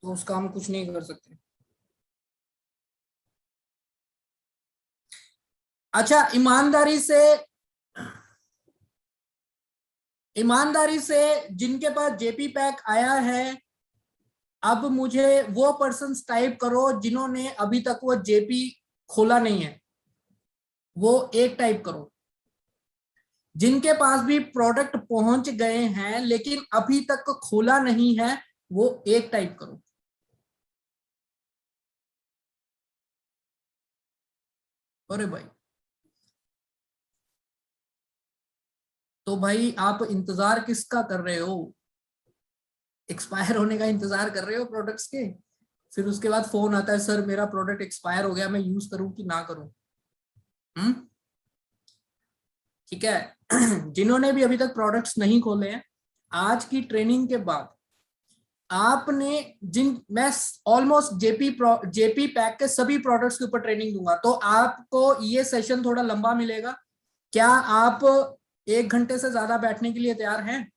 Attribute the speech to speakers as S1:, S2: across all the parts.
S1: तो उसका हम कुछ नहीं कर सकते। अच्छा, ईमानदारी से जिनके पास जेपी पैक आया है, अब मुझे वो पर्सन टाइप करो जिन्होंने अभी तक वो जेपी खोला नहीं है, वो एक टाइप करो। जिनके पास भी प्रोडक्ट पहुंच गए हैं लेकिन अभी तक खोला नहीं है, वो एक टाइप करो। अरे भाई, तो भाई आप इंतजार किसका कर रहे हो? एक्सपायर होने का इंतजार कर रहे हो प्रोडक्ट्स के? फिर उसके बाद फोन आता है, सर मेरा प्रोडक्ट एक्सपायर हो गया, मैं यूज करूं कि ना करूं? हम्म। ठीक है। जिन्होंने भी अभी तक प्रोडक्ट्स नहीं खोले हैं, आज की ट्रेनिंग के बाद आपने जिन मैं ऑलमोस्ट जेपी पैक के सभी प्रोडक्ट्स के ऊपर ट्रेनिंग दूंगा, तो आपको ये सेशन थोड़ा लंबा मिलेगा। क्या आप 1 घंटे से ज्यादा बैठने के लिए तैयार हैं?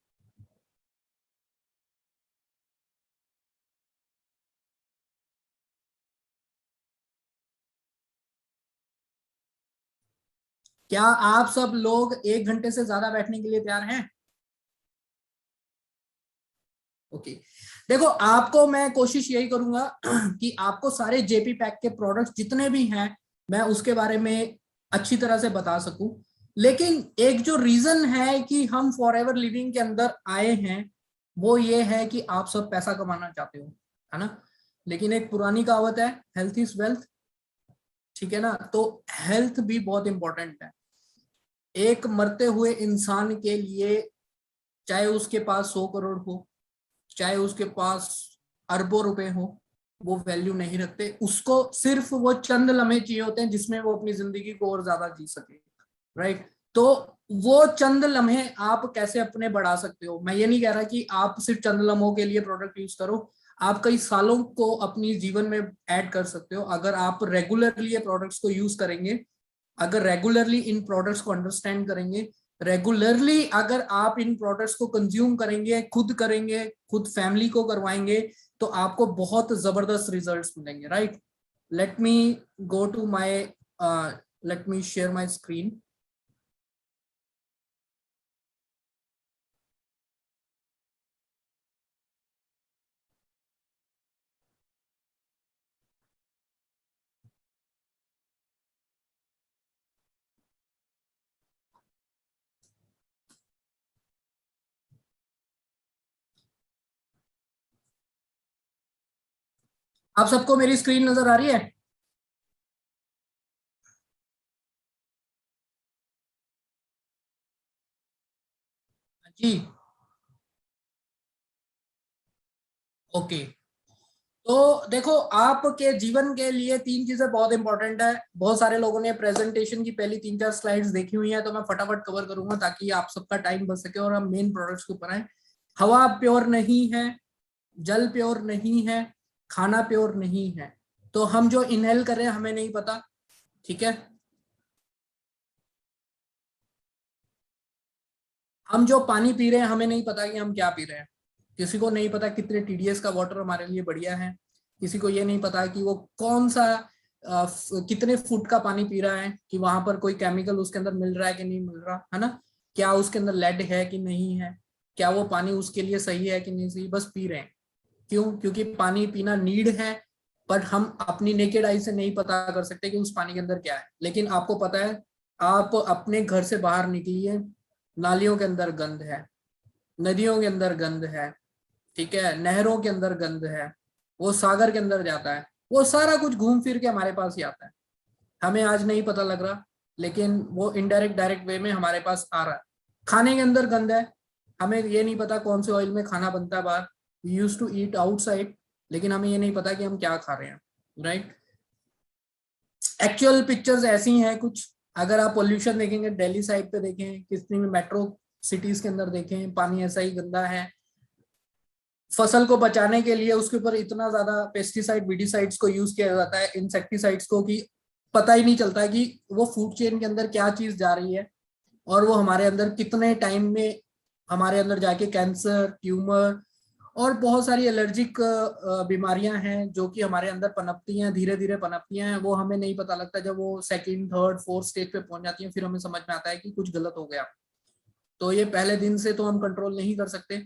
S1: क्या आप सब लोग 1 घंटे से ज्यादा बैठने के लिए तैयार हैं? ओके। देखो, आपको मैं कोशिश यही करूंगा कि आपको सारे जेपी पैक के प्रोडक्ट्स जितने भी हैं, मैं उसके बारे में अच्छी तरह से बता सकूं। लेकिन एक जो रीजन है कि हम फॉर एवर लिविंग के अंदर आए हैं, वो ये है कि आप सब पैसा कमाना चाहते हो, है ना? लेकिन एक पुरानी कहावत है, हेल्थ इज वेल्थ। ठीक है ना? तो हेल्थ भी बहुत इंपॉर्टेंट है। एक मरते हुए इंसान के लिए, चाहे उसके पास 100 करोड़ हो, चाहे उसके पास अरबों रुपए हो, वो वैल्यू नहीं रखते। उसको सिर्फ वो चंद लम्हे चाहिए होते हैं जिसमें वो अपनी जिंदगी को और ज्यादा जी सके। राइट? तो वो चंद लम्हे आप कैसे अपने बढ़ा सकते हो? मैं ये नहीं कह रहा कि आप सिर्फ चंद लम्हों के लिए प्रोडक्ट यूज करो। आप कई सालों को अपनी जीवन में ऐड कर सकते हो अगर आप रेगुलरली ये प्रोडक्ट्स को यूज करेंगे, अगर रेगुलरली इन प्रोडक्ट्स को अंडरस्टैंड करेंगे, रेगुलरली अगर आप इन प्रोडक्ट्स को कंज्यूम करेंगे, खुद फैमिली को करवाएंगे, तो आपको बहुत जबरदस्त रिजल्ट्स मिलेंगे। Right? Let me go to my let me share my screen. आप सबको मेरी स्क्रीन नजर आ रही है? जी। ओके। तो देखो, आपके जीवन के लिए 3 चीजें बहुत इंपॉर्टेंट है। बहुत सारे लोगों ने प्रेजेंटेशन की पहली 3-4 स्लाइड्स देखी हुई हैं, तो मैं फटाफट कवर करूंगा ताकि आप सबका टाइम बच सके और हम मेन प्रोडक्ट्स के ऊपर आए। हवा प्योर नहीं है, जल प्योर नहीं है, खाना प्योर नहीं है। तो हम जो इनहेल कर रहे हैं हमें नहीं पता। ठीक है? हम जो पानी पी रहे हैं हमें नहीं पता कि हम क्या पी रहे हैं। किसी को नहीं पता कितने टीडीएस का वाटर हमारे लिए बढ़िया है। किसी को ये नहीं पता कि वो कौन सा कितने फुट का पानी पी रहा है, कि वहां पर कोई केमिकल उसके अंदर मिल रहा है कि नहीं मिल रहा, है ना? क्या उसके अंदर लेड है कि नहीं है, क्या वो पानी उसके लिए सही है कि नहीं सही, बस पी रहे हैं। क्यों? क्योंकि पानी पीना नीड है। बट हम अपनी नेकेड आई से नहीं पता कर सकते कि उस पानी के अंदर क्या है। लेकिन आपको पता है, आप अपने घर से बाहर निकलिए, नालियों के अंदर गंद है, नदियों के अंदर गंद है, ठीक है, नहरों के अंदर गंद है, वो सागर के अंदर जाता है, वो सारा कुछ घूम फिर के हमारे पास ही आता है। हमें आज नहीं पता लग रहा, लेकिन वो इनडायरेक्ट डायरेक्ट वे में हमारे पास आ रहा है। खाने के अंदर गंद है, हमें ये नहीं पता कौन से ऑयल में खाना बनता है बाहर। We use to eat outside, लेकिन हमें ये नहीं पता कि हम क्या खा रहे हैं। राइट? एक्चुअल पिक्चर्स ऐसी हैं कुछ। अगर आप पोल्यूशन देखेंगे, दिल्ली साइड पे देखें, कितनी भी मेट्रो सिटीज के अंदर देखें, पानी ऐसा ही गंदा है। फसल को बचाने के लिए उसके ऊपर इतना ज्यादा पेस्टिसाइड विडिसाइड्स को यूज किया जाता है, इंसेक्टिसाइड्स को, कि पता ही नहीं चलता कि वो फूड चेन के अंदर क्या चीज जा रही है और वो हमारे अंदर कितने टाइम में हमारे अंदर जाके कैंसर, ट्यूमर और बहुत सारी एलर्जिक बीमारियां हैं जो कि हमारे अंदर पनपती हैं, धीरे धीरे पनपती हैं, वो हमें नहीं पता लगता। जब वो सेकंड थर्ड फोर्थ स्टेज पे पहुंच जाती हैं फिर हमें समझ में आता है कि कुछ गलत हो गया। तो ये पहले दिन से तो हम कंट्रोल नहीं कर सकते।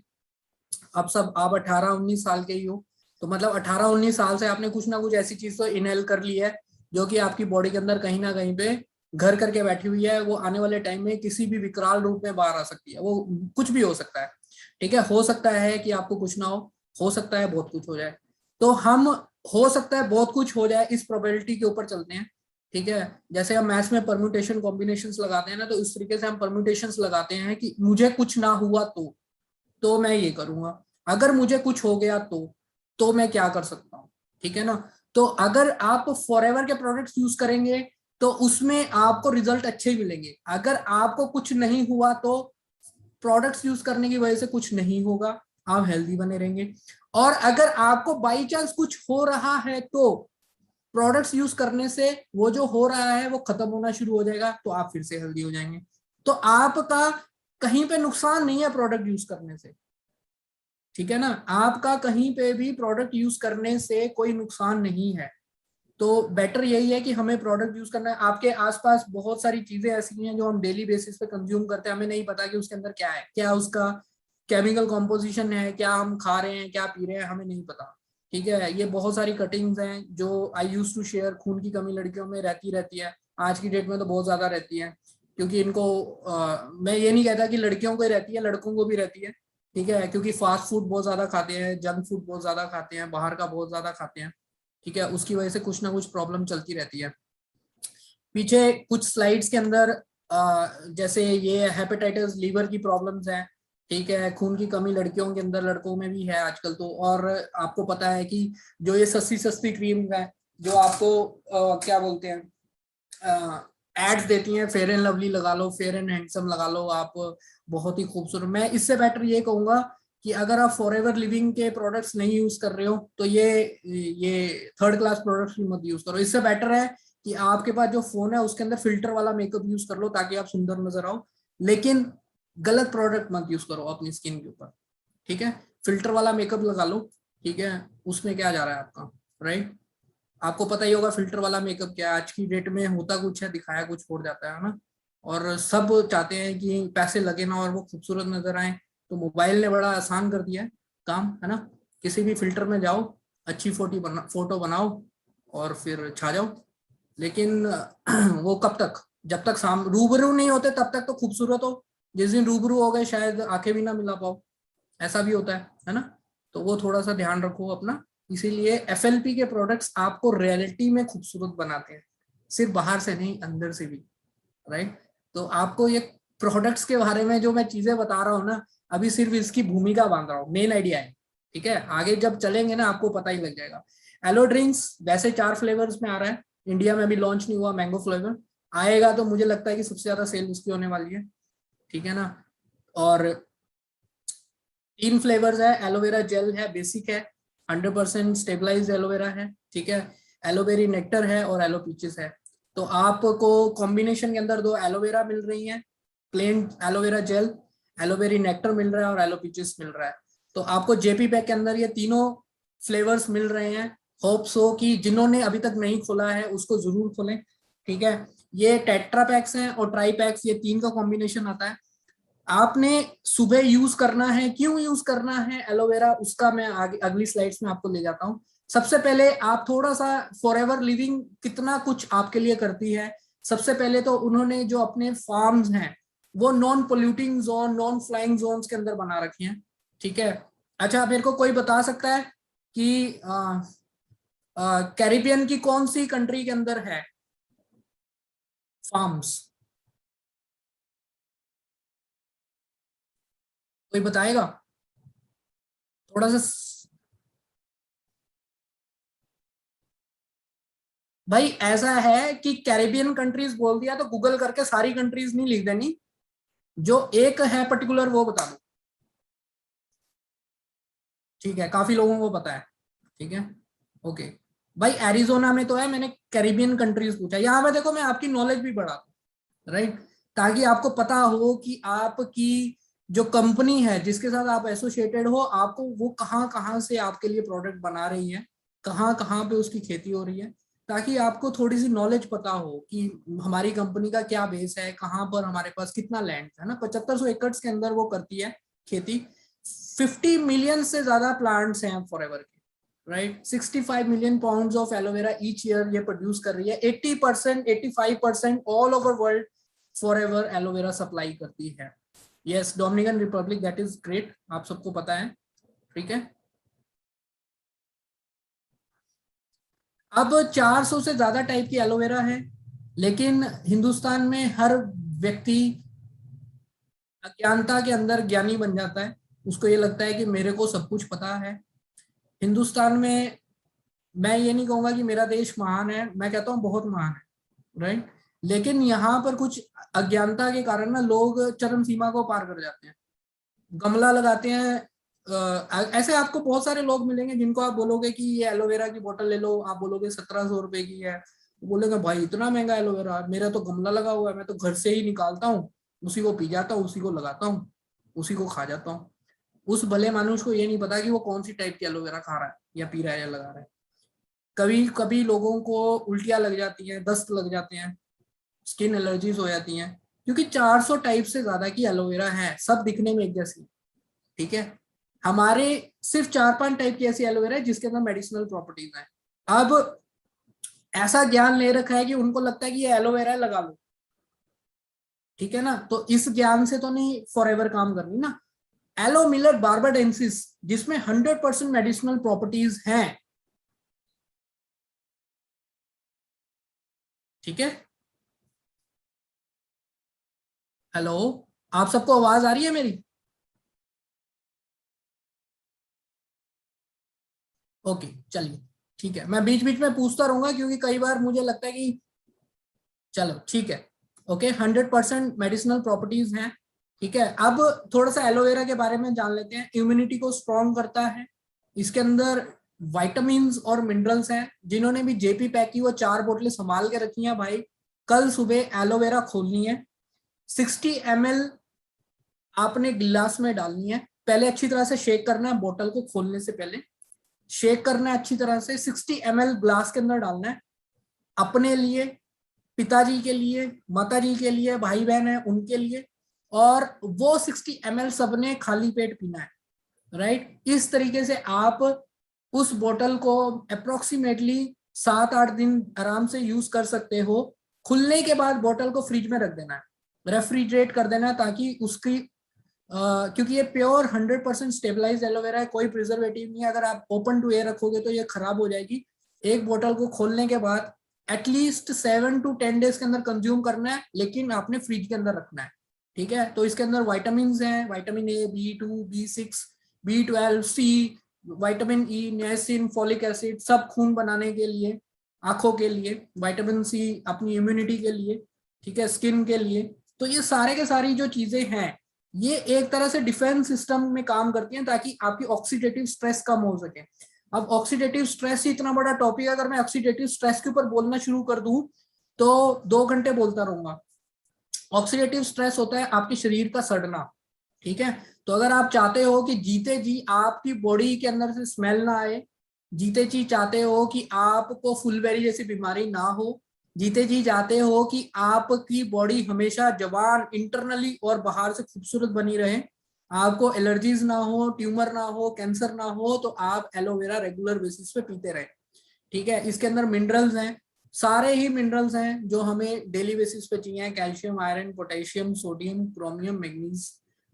S1: अब सब आप 18-19 साल के ही हो, तो मतलब 18-19 साल से आपने कुछ ना कुछ ऐसी चीज तो इनहेल कर ली है जो कि आपकी बॉडी के अंदर कहीं ना कहीं पे घर करके बैठी हुई है। वो आने वाले टाइम में किसी भी विकराल रूप में बाहर आ सकती है। वो कुछ भी हो सकता है, ठीक है। हो सकता है कि आपको कुछ ना हो सकता है बहुत कुछ हो जाए। तो हम हो सकता है बहुत कुछ हो जाए इस प्रोबेबिलिटी के ऊपर चलते हैं, ठीक है। जैसे हम मैथ्स में परम्यूटेशन कॉम्बिनेशंस लगाते हैं ना, तो इस तरीके से हम परम्यूटेशंस लगाते हैं कि मुझे कुछ ना हुआ तो मैं ये करूंगा, अगर मुझे कुछ हो गया तो मैं क्या कर सकता हूँ, ठीक है ना। तो अगर आप फॉरएवर के प्रोडक्ट्स यूज करेंगे तो उसमें आपको रिजल्ट अच्छे ही मिलेंगे। अगर आपको कुछ नहीं हुआ तो प्रोडक्ट्स यूज करने की वजह से कुछ नहीं होगा, आप हेल्दी बने रहेंगे। और अगर आपको बाई चांस कुछ हो रहा है तो प्रोडक्ट्स यूज करने से वो जो हो रहा है वो खत्म होना शुरू हो जाएगा, तो आप फिर से हेल्दी हो जाएंगे। तो आपका कहीं पे नुकसान नहीं है प्रोडक्ट यूज करने से, ठीक है ना। आपका कहीं पे भी प्रोडक्ट यूज करने से कोई नुकसान नहीं है। तो बेटर यही है कि हमें प्रोडक्ट यूज करना है। आपके आसपास बहुत सारी चीजें ऐसी हैं जो हम डेली बेसिस पे कंज्यूम करते हैं, हमें नहीं पता कि उसके अंदर क्या है, क्या उसका केमिकल कॉम्पोजिशन है, क्या हम खा रहे हैं, क्या पी रहे हैं, हमें नहीं पता, ठीक है। ये बहुत सारी कटिंग्स हैं जो आई यूज टू शेयर। खून की कमी लड़कियों में रहती है, आज की डेट में तो बहुत ज्यादा रहती है, क्योंकि इनको मैं ये नहीं कहता कि लड़कियों को ही रहती है, लड़कों को भी रहती है, ठीक है। क्योंकि फास्ट फूड बहुत ज्यादा खाते हैं, जंक फूड बहुत ज्यादा खाते हैं, बाहर का बहुत ज्यादा खाते हैं, ठीक है। उसकी वजह से कुछ ना कुछ प्रॉब्लम चलती रहती है। पीछे कुछ स्लाइड्स के अंदर जैसे ये हेपेटाइटिस लीवर की प्रॉब्लम्स हैं, ठीक है। खून की कमी लड़कियों के अंदर, लड़कों में भी है आजकल तो। और आपको पता है कि जो ये सस्ती सस्ती क्रीम है जो आपको क्या बोलते हैं एड्स देती हैं, फेयर एंड लवली लगा लो, फेयर एंड हैंडसम लगा लो, आप बहुत ही खूबसूरत। मैं इससे बेटर ये कहूंगा कि अगर आप फॉरएवर लिविंग के प्रोडक्ट्स नहीं यूज कर रहे हो तो ये थर्ड क्लास प्रोडक्ट्स भी मत यूज करो। इससे बेटर है कि आपके पास जो फोन है उसके अंदर फिल्टर वाला मेकअप यूज कर लो ताकि आप सुंदर नजर आओ, लेकिन गलत प्रोडक्ट मत यूज करो अपनी स्किन के ऊपर, ठीक है। फिल्टर वाला मेकअप लगा लो, ठीक है, उसमें क्या जा रहा है आपका, राइट। आपको पता ही होगा फिल्टर वाला मेकअप क्या है। आज की डेट में होता कुछ है, दिखाया कुछ हो जाता है ना। और सब चाहते हैं कि पैसे लगे ना और वो खूबसूरत नजर आए। तो मोबाइल ने बड़ा आसान कर दिया है काम, है ना। किसी भी फिल्टर में जाओ, अच्छी फोटो बनाओ और फिर छा जाओ। लेकिन वो कब तक, जब तक रूबरू नहीं होते तब तक तो खूबसूरत हो, जिस दिन रूबरू हो गए शायद आंखें भी ना मिला पाओ, ऐसा भी होता है ना। तो वो थोड़ा सा ध्यान रखो अपना। इसीलिए एफएलपी के प्रोडक्ट्स आपको रियलिटी में खूबसूरत बनाते हैं, सिर्फ बाहर से नहीं अंदर से भी, राइट। तो आपको ये प्रोडक्ट्स के बारे में जो मैं चीजें बता रहा हूँ ना, अभी सिर्फ इसकी भूमिका बांध रहा हूँ, मेन आइडिया है, ठीक है। आगे जब चलेंगे ना आपको पता ही लग जाएगा। एलो ड्रिंक्स वैसे 4 फ्लेवर्स में आ रहा है, इंडिया में अभी लॉन्च नहीं हुआ। मैंगो फ्लेवर आएगा तो मुझे लगता है कि सबसे ज्यादा सेल उसकी होने वाली है, ठीक है ना। और 3 फ्लेवर्स है, एलोवेरा जेल है, बेसिक है, 100% स्टेबलाइज एलोवेरा है, ठीक है। एलोवेरी नेक्टर है और एलो पीचेस है। तो आपको कॉम्बिनेशन के अंदर 2 एलोवेरा मिल रही हैं, प्लेन एलोवेरा जेल, एलोवेरी नेक्टर मिल रहा है और एलो पीचेस मिल रहा है। तो आपको जेपी पैक के अंदर ये तीनों फ्लेवर्स मिल रहे हैं। होप सो कि जिन्होंने अभी तक नहीं खोला है उसको जरूर खोलें, ठीक है। ये टेट्रा पैक्स हैं और ट्राई पैक्स, ये 3 का कॉम्बिनेशन आता है। आपने सुबह यूज करना है, क्यों यूज करना है एलोवेरा उसका मैं आगे अगली स्लाइड्स में आपको ले जाता हूं। सबसे पहले आप थोड़ा सा फॉरएवर लिविंग कितना कुछ आपके लिए करती है। सबसे पहले तो उन्होंने जो अपने फार्म्स हैं वो non polluting zone, non flying zone के अंदर बना रखी हैं, ठीक है। अच्छा, मेरे को कोई बता सकता है कि कैरिबियन की कौन सी कंट्री के अंदर है फार्म्स? कोई बताएगा थोड़ा सा? भाई ऐसा है कि कैरेबियन कंट्रीज बोल दिया तो गूगल करके सारी कंट्रीज नहीं लिख देनी, जो एक है पर्टिकुलर वो बता दो, ठीक है। काफी लोगों को पता है, ठीक है, ओके। भाई एरिजोना में तो है, मैंने कैरेबियन कंट्रीज पूछा। यहाँ पे देखो मैं आपकी नॉलेज भी बढ़ा दूं, राइट, ताकि आपको पता हो कि आपकी जो कंपनी है जिसके साथ आप एसोसिएटेड हो, आपको वो कहाँ कहाँ से आपके लिए प्रोडक्ट बना रही है, कहाँ कहाँ पे उसकी खेती हो रही है, ताकि आपको थोड़ी सी नॉलेज पता हो कि हमारी कंपनी का क्या बेस है, कहाँ पर हमारे पास कितना लैंड है ना। 7500 एकड़ के अंदर वो करती है खेती। 50 मिलियन से ज्यादा प्लांट्स हैं फॉरएवर के, right. 65 million pounds of aloe vera each year ये प्रोड्यूस कर रही है। 80%, 85% all over world forever aloe vera supply करती है। Yes, Dominican Republic, that is great, आप सबको पता है, ठीक है। अब 400 से ज्यादा टाइप की एलोवेरा है, लेकिन हिंदुस्तान में हर व्यक्ति अज्ञानता के अंदर ज्ञानी बन जाता है। उसको ये लगता है कि मेरे को सब कुछ पता है। हिंदुस्तान में, मैं ये नहीं कहूंगा कि मेरा देश महान है, मैं कहता हूँ बहुत महान है, राइट। लेकिन यहाँ पर कुछ अज्ञानता के कारण ना लोग चरम सीमा को पार कर जाते हैं, गमला लगाते हैं। ऐसे आपको बहुत सारे लोग मिलेंगे जिनको आप बोलोगे कि ये एलोवेरा की बोतल ले लो, आप बोलोगे 1700 रुपए की है, तो बोलेगा भाई इतना महंगा एलोवेरा, मेरा तो गमला लगा हुआ है, मैं तो घर से ही निकालता हूँ, उसी को पी जाता हूँ, उसी को लगाता हूँ, उसी को खा जाता हूँ। उस भले मानुष को ये नहीं पता कि वो कौन सी टाइप की एलोवेरा खा रहा है या पी रहा है या लगा रहा है। कभी कभी लोगों को उल्टियां लग जाती हैं, दस्त लग जाते हैं, स्किन एलर्जीज हो जाती हैं, क्योंकि 400 टाइप से ज्यादा की एलोवेरा है, सब दिखने में एक जैसी, ठीक है। हमारे सिर्फ 4-5 टाइप की ऐसी एलोवेरा है जिसके अंदर मेडिसिनल प्रॉपर्टीज हैं। अब ऐसा ज्ञान ले रखा है कि उनको लगता है कि ये एलोवेरा है, लगा लो, ठीक है ना। तो इस ज्ञान से तो नहीं फॉरएवर काम करनी ना। एलो मिलर बार्बाडेंसिस, जिसमें 100% मेडिसिनल प्रॉपर्टीज हैं, ठीक है। हेलो, आप सबको आवाज आ रही है मेरी? ओके, चलिए, ठीक है। मैं बीच बीच में पूछता रहूंगा क्योंकि कई बार मुझे लगता है कि, चलो ठीक है, ओके। 100% मेडिसिनल प्रॉपर्टीज हैं, ठीक है। अब थोड़ा सा एलोवेरा के बारे में जान लेते हैं। इम्यूनिटी को स्ट्रॉन्ग करता है, इसके अंदर वाइटामिन और मिनरल्स हैं। जिन्होंने भी जेपी पैक की वो 4 बोतलें संभाल के रखी हैं भाई, कल सुबह एलोवेरा खोलनी है। 60 ml आपने गिलास में डालनी है, पहले अच्छी तरह से शेक करना है, बोतल को खोलने से पहले शेक करना है अच्छी तरह से। 60 ml ग्लास के अंदर डालना है, अपने लिए, पिताजी के लिए, माताजी के लिए, भाई बहन है उनके लिए, और वो 60 ml सबने खाली पेट पीना है, राइट। इस तरीके से आप उस बोतल को अप्रोक्सीमेटली 7-8 दिन आराम से यूज कर सकते हो। खुलने के बाद बोतल को फ्रिज में रख देना है, रेफ्रिजरेट कर देना है, ताकि उसकी क्योंकि ये प्योर 100% स्टेबलाइज्ड एलोवेरा है, कोई प्रिजर्वेटिव नहीं है। अगर आप ओपन टू एयर रखोगे तो ये खराब हो जाएगी। एक बोतल को खोलने के बाद एटलीस्ट 7 to 10 डेज के अंदर कंज्यूम करना है, लेकिन आपने फ्रिज के अंदर रखना है, ठीक है। तो इसके अंदर वाइटामिन हैं, vitamin A, B2, B6, B12, C, vitamin E, niacin, folic acid, सब खून बनाने के लिए, आंखों के लिए, विटामिन सी अपनी इम्यूनिटी के लिए, ठीक है, स्किन के लिए। तो ये सारे के सारी जो चीजें हैं, ये एक तरह से डिफेंस सिस्टम में काम करती हैं, ताकि आपकी ऑक्सीडेटिव स्ट्रेस कम हो सके। अब ऑक्सीडेटिव स्ट्रेस ही इतना बड़ा टॉपिक है, अगर मैं ऑक्सीडेटिव स्ट्रेस के ऊपर बोलना शुरू कर दूं तो 2 घंटे बोलता रहूंगा। ऑक्सीडेटिव स्ट्रेस होता है आपके शरीर का सड़ना, ठीक है। तो अगर आप चाहते हो कि जीते जी आपकी बॉडी के अंदर से स्मेल ना आए, जीते जी चाहते हो कि आपको फुलबेरी जैसी बीमारी ना हो, जीते जी चाहते हो कि आपकी बॉडी हमेशा जवान इंटरनली और बाहर से खूबसूरत बनी रहे, आपको एलर्जीज ना हो, ट्यूमर ना हो, कैंसर ना हो, तो आप एलोवेरा रेगुलर बेसिस पे पीते रहे, ठीक है। इसके अंदर मिनरल्स हैं, सारे ही मिनरल्स हैं जो हमें डेली बेसिस पे चाहिए। Calcium, iron, potassium, sodium, chromium,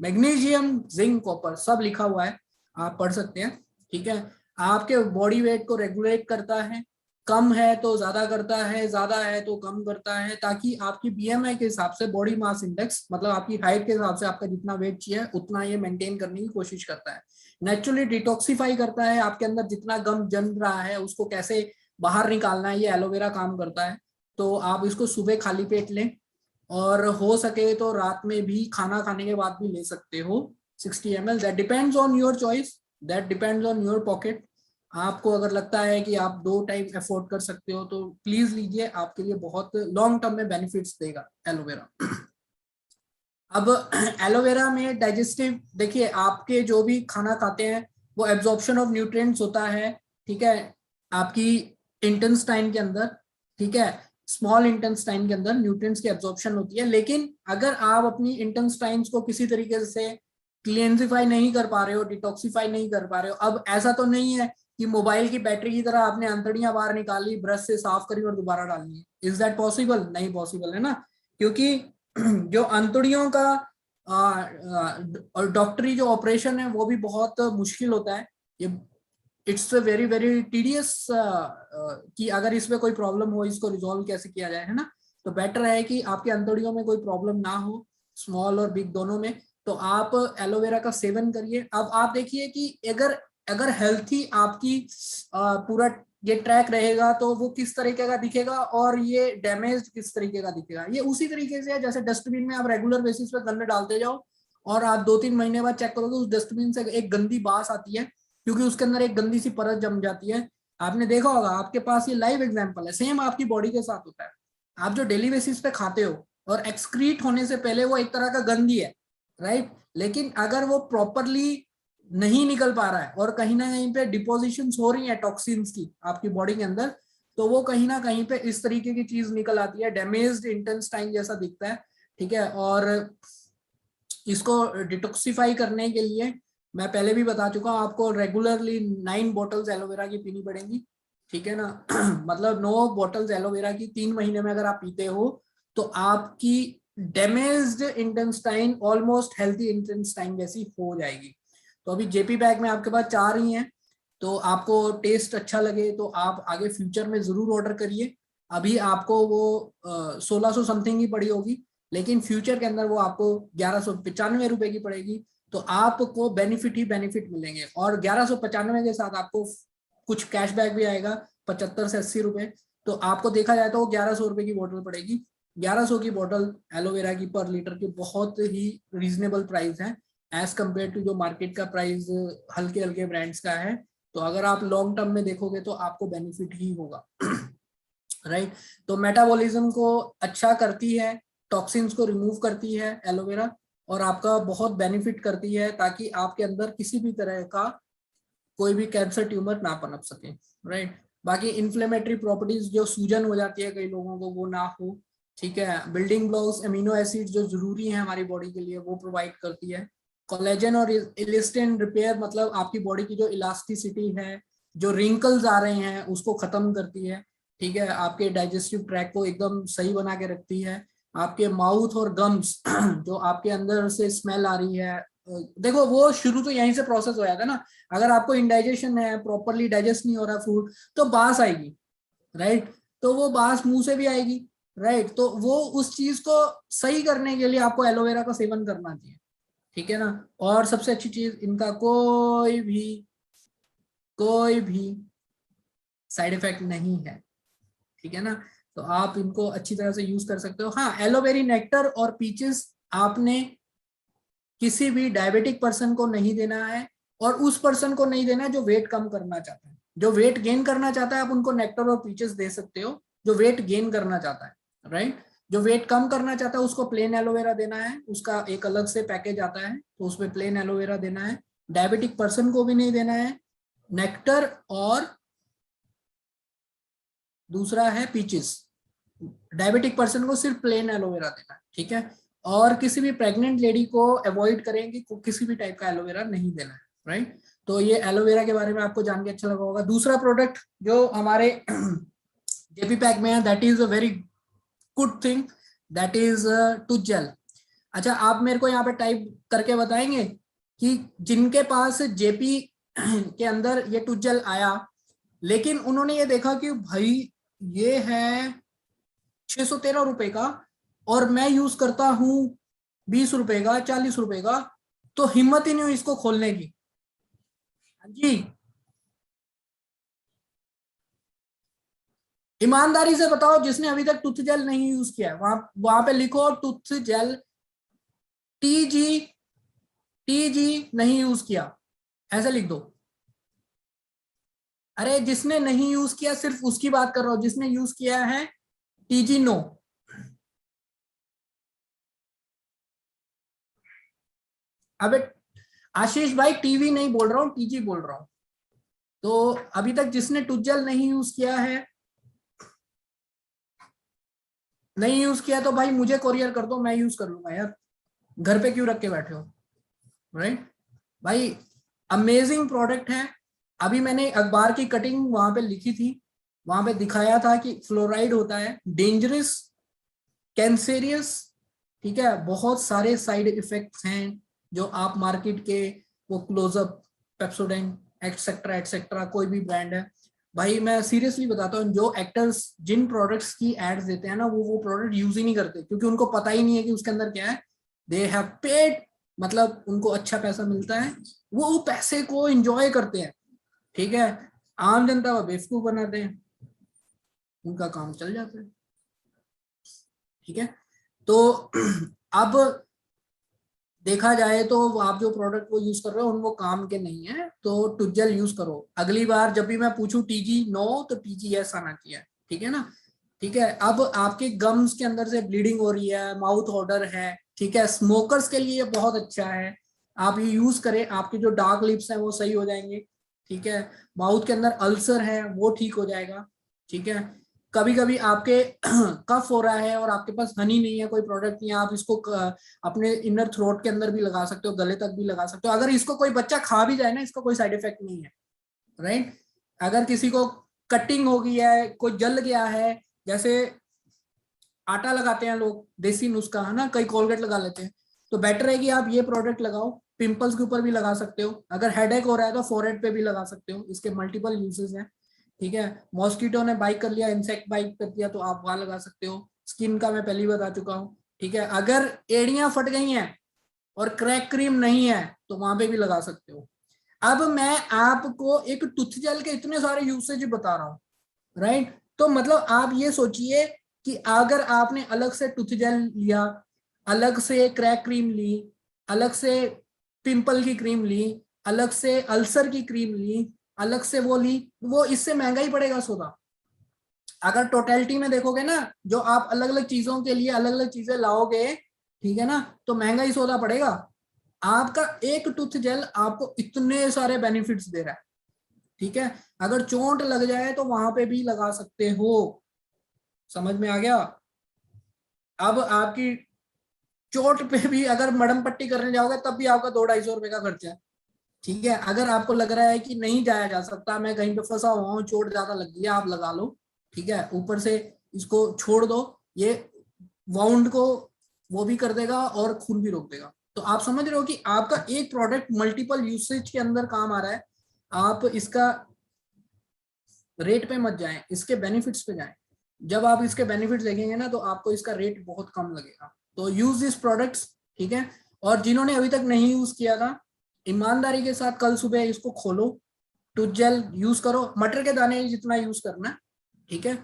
S1: magnesium, zinc, copper, सब लिखा हुआ है, आप पढ़ सकते हैं, ठीक है। आपके बॉडी वेट को रेगुलेट करता है, कम है तो ज्यादा करता है, ज्यादा है तो कम करता है, ताकि आपकी बीएमआई के हिसाब से, बॉडी मास इंडेक्स मतलब आपकी हाइट के हिसाब से आपका जितना वेट चाहिए उतना ये मेंटेन करने की कोशिश करता है। नेचुरली डिटॉक्सिफाई करता है, आपके अंदर जितना गम जम रहा है उसको कैसे बाहर निकालना है, ये एलोवेरा काम करता है। तो आप इसको सुबह खाली पेट लें, और हो सके तो रात में भी खाना खाने के बाद भी ले सकते हो। 60 ml, that depends on your choice, that depends on your pocket. आपको अगर लगता है कि आप 2 टाइम अफोर्ड कर सकते हो तो प्लीज लीजिए, आपके लिए बहुत लॉन्ग टर्म में बेनिफिट्स देगा एलोवेरा। अब एलोवेरा में डाइजेस्टिव, देखिए आपके जो भी खाना खाते हैं वो एब्जॉर्प्शन ऑफ न्यूट्रिएंट्स होता है, ठीक है, आपकी इंटेस्टाइन के अंदर, ठीक है, स्मॉल इंटेस्टाइन के अंदर न्यूट्रिएंट्स की एब्जॉर्प्शन होती है। लेकिन अगर आप अपनी इंटेस्टाइन्स को किसी तरीके से क्लींसिफाई नहीं कर पा रहे हो, डिटॉक्सिफाई नहीं कर पा रहे हो, अब ऐसा तो नहीं है कि मोबाइल की बैटरी की तरह आपने अंतड़ियां बाहर निकाली, ब्रश से साफ करी और दोबारा डाली, इज दैट पॉसिबल? नहीं पॉसिबल है ना, क्योंकि जो अंतड़ियों का और डॉक्टरी जो ऑपरेशन है वो भी बहुत मुश्किल होता है। ये इट्स वेरी वेरी टीडियस कि अगर इसमें कोई प्रॉब्लम हो इसको रिजॉल्व कैसे किया जाए, है ना। तो बेटर है कि आपके अंतड़ियों में कोई प्रॉब्लम ना हो, स्मॉल और बिग दोनों में, तो आप एलोवेरा का सेवन करिए। अब आप देखिए कि अगर अगर हेल्थी आपकी पूरा ये ट्रैक रहेगा तो वो किस तरीके का दिखेगा और ये डैमेज किस तरीके का दिखेगा। ये उसी तरीके से है जैसे डस्टबिन में आप रेगुलर बेसिस पे गंदे डालते जाओ और आप 2-3 महीने बाद चेक करोगे उस डस्टबिन से एक गंदी बास आती है, क्योंकि उसके अंदर एक गंदी सी परत जम जाती है। आपने देखा होगा, आपके पास ये लाइव एग्जांपल है, सेम आपकी बॉडी के साथ होता है। आप जो डेली बेसिस पे खाते हो और एक्सक्रीट होने से पहले वो एक तरह का गंदी है, राइट, लेकिन अगर वो प्रॉपरली नहीं निकल पा रहा है और कहीं ना कहीं पे डिपोजिशन हो रही है टॉक्सिन्स की आपकी बॉडी के अंदर, तो वो कहीं ना कहीं पे इस तरीके की चीज निकल आती है, डैमेज्ड इंटेस्टाइन जैसा दिखता है, ठीक है। और इसको डिटॉक्सिफाई करने के लिए मैं पहले भी बता चुका हूँ, आपको रेगुलरली 9 बॉटल्स एलोवेरा की पीनी पड़ेंगी, ठीक है ना। मतलब 9 बॉटल्स एलोवेरा की 3 महीने में अगर आप पीते हो तो आपकी damaged intestine almost healthy intestine जैसी हो जाएगी। तो अभी जेपी पैक में आपके पास 4 ही हैं, तो आपको टेस्ट अच्छा लगे तो आप आगे फ्यूचर में जरूर ऑर्डर करिए। अभी आपको वो 1600 समथिंग ही पड़ी होगी, लेकिन फ्यूचर के अंदर वो आपको 1195 रुपए की पड़ेगी। तो आपको बेनिफिट ही बेनिफिट मिलेंगे, और 1195 के साथ आपको कुछ कैशबैक भी आएगा 75 से 80 रुपए। तो आपको देखा जाए तो वो 1100 रुपए की बोतल पड़ेगी। 1100 की बोतल एलोवेरा की पर लीटर की बहुत ही रीजनेबल प्राइस है एज कम्पेयर टू जो मार्केट का प्राइस हल्के हल्के ब्रांड्स का है। तो अगर आप लॉन्ग टर्म में देखोगे तो आपको बेनिफिट ही होगा। राइट, तो मेटाबॉलिज्म को अच्छा करती है, टॉक्सिन्स को रिमूव करती है एलोवेरा, और आपका बहुत बेनिफिट करती है ताकि आपके अंदर किसी भी तरह का कोई भी कैंसर ट्यूमर ना पनप सके। राइट, बाकी इन्फ्लेमेटरी प्रॉपर्टीज जो सूजन हो जाती है कई लोगों को वो ना हो, ठीक है। बिल्डिंग ब्लॉक्स एमिनो एसिड जो जरूरी है हमारी बॉडी के लिए वो प्रोवाइड करती है। कोलेजन और इलास्टिन रिपेयर, मतलब आपकी बॉडी की जो इलास्टिसिटी है, जो रिंकल्स आ रहे हैं उसको खत्म करती है, ठीक है। आपके डाइजेस्टिव ट्रैक को एकदम सही बना के रखती है। आपके माउथ और गम्स जो आपके अंदर से स्मेल आ रही है, देखो वो शुरू तो यहीं से प्रोसेस हो जाता है ना। अगर आपको इंडाइजेशन है, प्रॉपरली डाइजेस्ट नहीं हो रहा फूड, तो बास आएगी, राइट, तो वो बास मुंह से भी आएगी, राइट। तो वो उस चीज को सही करने के लिए आपको एलोवेरा का सेवन करना चाहिए, ठीक है ना। और सबसे अच्छी चीज, इनका कोई भी साइड इफेक्ट नहीं है, ठीक है ना। तो आप इनको अच्छी तरह से यूज कर सकते हो। हाँ, एलोवेरी नेक्टर और पीचेस आपने किसी भी डायबिटिक पर्सन को नहीं देना है, और उस पर्सन को नहीं देना है जो वेट कम करना चाहता है। जो वेट गेन करना चाहता है आप उनको नेक्टर और पीचेस दे सकते हो, जो वेट गेन करना चाहता है, राइट। जो वेट कम करना चाहता है उसको प्लेन एलोवेरा देना है, उसका एक अलग से पैकेज आता है, तो उसमें प्लेन एलोवेरा देना है। डायबिटिक पर्सन को भी नहीं देना है नेक्टर, और दूसरा है पीचेस। डायबिटिक पर्सन को सिर्फ प्लेन एलोवेरा देना है, ठीक है। और किसी भी प्रेग्नेंट लेडी को अवॉइड करेंगे, किसी भी टाइप का एलोवेरा नहीं देना है, राइट। तो ये एलोवेरा के बारे में आपको जान के अच्छा लगा होगा। दूसरा प्रोडक्ट जो हमारे जेपी पैक में है, that is a very good thing, that is tooth gel. अच्छा, आप मेरे को यहाँ पे टाइप करके बताएंगे कि जिनके पास जेपी के अंदर ये टूथ जेल आया, लेकिन उन्होंने ये देखा कि भाई ये है 613 रुपए का और मैं यूज करता हूं 20 रुपए का, 40 रुपए का, तो हिम्मत ही नहीं हुई इसको खोलने की। हाँ जी, ईमानदारी से बताओ जिसने अभी तक टूथ जेल नहीं यूज किया है, वहां वहां पे लिखो टूथ जेल टीजी, टीजी नहीं यूज किया, ऐसे लिख दो। अरे जिसने नहीं यूज किया सिर्फ उसकी बात कर रहा हूं, जिसने यूज किया है टीजी नो। अबे आशीष भाई टीवी नहीं बोल रहा हूँ, टीजी बोल रहा हूँ। तो अभी तक जिसने टुज्जल नहीं यूज किया है, नहीं यूज किया तो भाई मुझे कोरियर कर दो, मैं यूज कर लूंगा यार, घर पे क्यों रख के बैठे हो, राइट भाई। अमेजिंग प्रोडक्ट है। अभी मैंने अखबार की कटिंग वहां पे लिखी थी, वहां पे दिखाया था कि फ्लोराइड होता है डेंजरस, कैंसेरियस, ठीक है, बहुत सारे साइड इफेक्ट्स हैं जो आप मार्केट के वो क्लोजअप, पेप्सोडेंट एक्सेट्रा एक्सेट्रा, कोई भी ब्रांड है भाई, मैं सीरियसली बताता हूँ, जो एक्टर्स जिन प्रोडक्ट्स की एड्स देते हैं ना, वो प्रोडक्ट यूज ही नहीं करते, क्योंकि उनको पता ही नहीं है कि उसके अंदर क्या है। दे हैव पेड, मतलब उनको अच्छा पैसा मिलता है, वो पैसे को एंजॉय करते हैं, ठीक है। आम जनता को बेवकूफ बनाते हैं, उनका काम चल जाता है, ठीक है। तो अब देखा जाए तो आप जो प्रोडक्ट वो यूज कर रहे हो उनको काम के नहीं है, तो टुज्जल यूज करो। अगली बार जब भी मैं पूछूं टीजी नो तो टीजी यस आना चाहिए, ठीक है ना। ठीक है, अब आपके गम्स के अंदर से ब्लीडिंग हो रही है, माउथ ऑर्डर है, ठीक है, स्मोकर्स के लिए बहुत अच्छा है, आप ये यूज करें, आपके जो डार्क लिप्स हैं वो सही हो जाएंगे, ठीक है। माउथ के अंदर अल्सर है वो ठीक हो जाएगा, ठीक है। कभी कभी आपके कफ हो रहा है और आपके पास हनी नहीं है, कोई प्रोडक्ट नहीं है, आप इसको अपने इनर थ्रोट के अंदर भी लगा सकते हो, गले तक भी लगा सकते हो, अगर इसको कोई बच्चा खा भी जाए ना, इसका कोई साइड इफेक्ट नहीं है, राइट। अगर किसी को कटिंग हो गई है, कोई जल गया है, जैसे आटा लगाते हैं लोग, देसी नुस्खा है ना, कई कोलगेट लगा लेते हैं, तो बेटर है कि आप ये प्रोडक्ट लगाओ, पिंपल्स के ऊपर भी लगा सकते हो, अगर हेडेक हो रहा है तो फोरहेड पे भी लगा सकते हो, इसके मल्टीपल यूजेस हैं, ठीक है। मॉस्किटो ने बाइट कर लिया, इंसेक्ट बाइट कर दिया, तो आप वहां लगा सकते हो। स्किन का मैं पहले ही बता चुका हूँ, ठीक है। अगर एड़ियां फट गई हैं और क्रैक क्रीम नहीं है तो वहां पे भी लगा सकते हो। अब मैं आपको एक टूथ जेल के इतने सारे यूसेज बता रहा हूँ, राइट। तो मतलब आप ये सोचिए कि अगर आपने अलग से टूथ जेल लिया, अलग से क्रैक क्रीम ली, अलग से पिंपल की क्रीम ली, अलग से अल्सर की क्रीम ली, अलग से वो ली, वो इससे महंगा ही पड़ेगा सौदा। अगर टोटलिटी में देखोगे ना, जो आप अलग अलग चीजों के लिए अलग अलग चीजें लाओगे, ठीक है ना, तो महंगा ही सौदा पड़ेगा। आपका एक टूथ जेल आपको इतने सारे बेनिफिट्स दे रहा है, ठीक है। अगर चोट लग जाए तो वहां पे भी लगा सकते हो, समझ में आ गया। अब आपकी चोट पे भी अगर मरहम पट्टी करने जाओगे तब भी आपका 200-250 रुपए का खर्चा है, ठीक है। अगर आपको लग रहा है कि नहीं जाया जा सकता, मैं कहीं पे फंसा हुआ हूँ, चोट ज्यादा लग गई है, आप लगा लो, ठीक है, ऊपर से इसको छोड़ दो, ये वाउंड को वो भी कर देगा और खून भी रोक देगा। तो आप समझ रहे हो कि आपका एक प्रोडक्ट मल्टीपल यूसेज के अंदर काम आ रहा है। आप इसका रेट पे मत जाएं, इसके बेनिफिट्स पे जाएं। जब आप इसके बेनिफिट्स देखेंगे ना तो आपको इसका रेट बहुत कम लगेगा। तो यूज दिस प्रोडक्ट्स, ठीक है। और जिन्होंने अभी तक नहीं यूज किया था, ईमानदारी के साथ कल सुबह इसको खोलो, टूथ जेल यूज करो, मटर के दाने जितना यूज करना, ठीक है।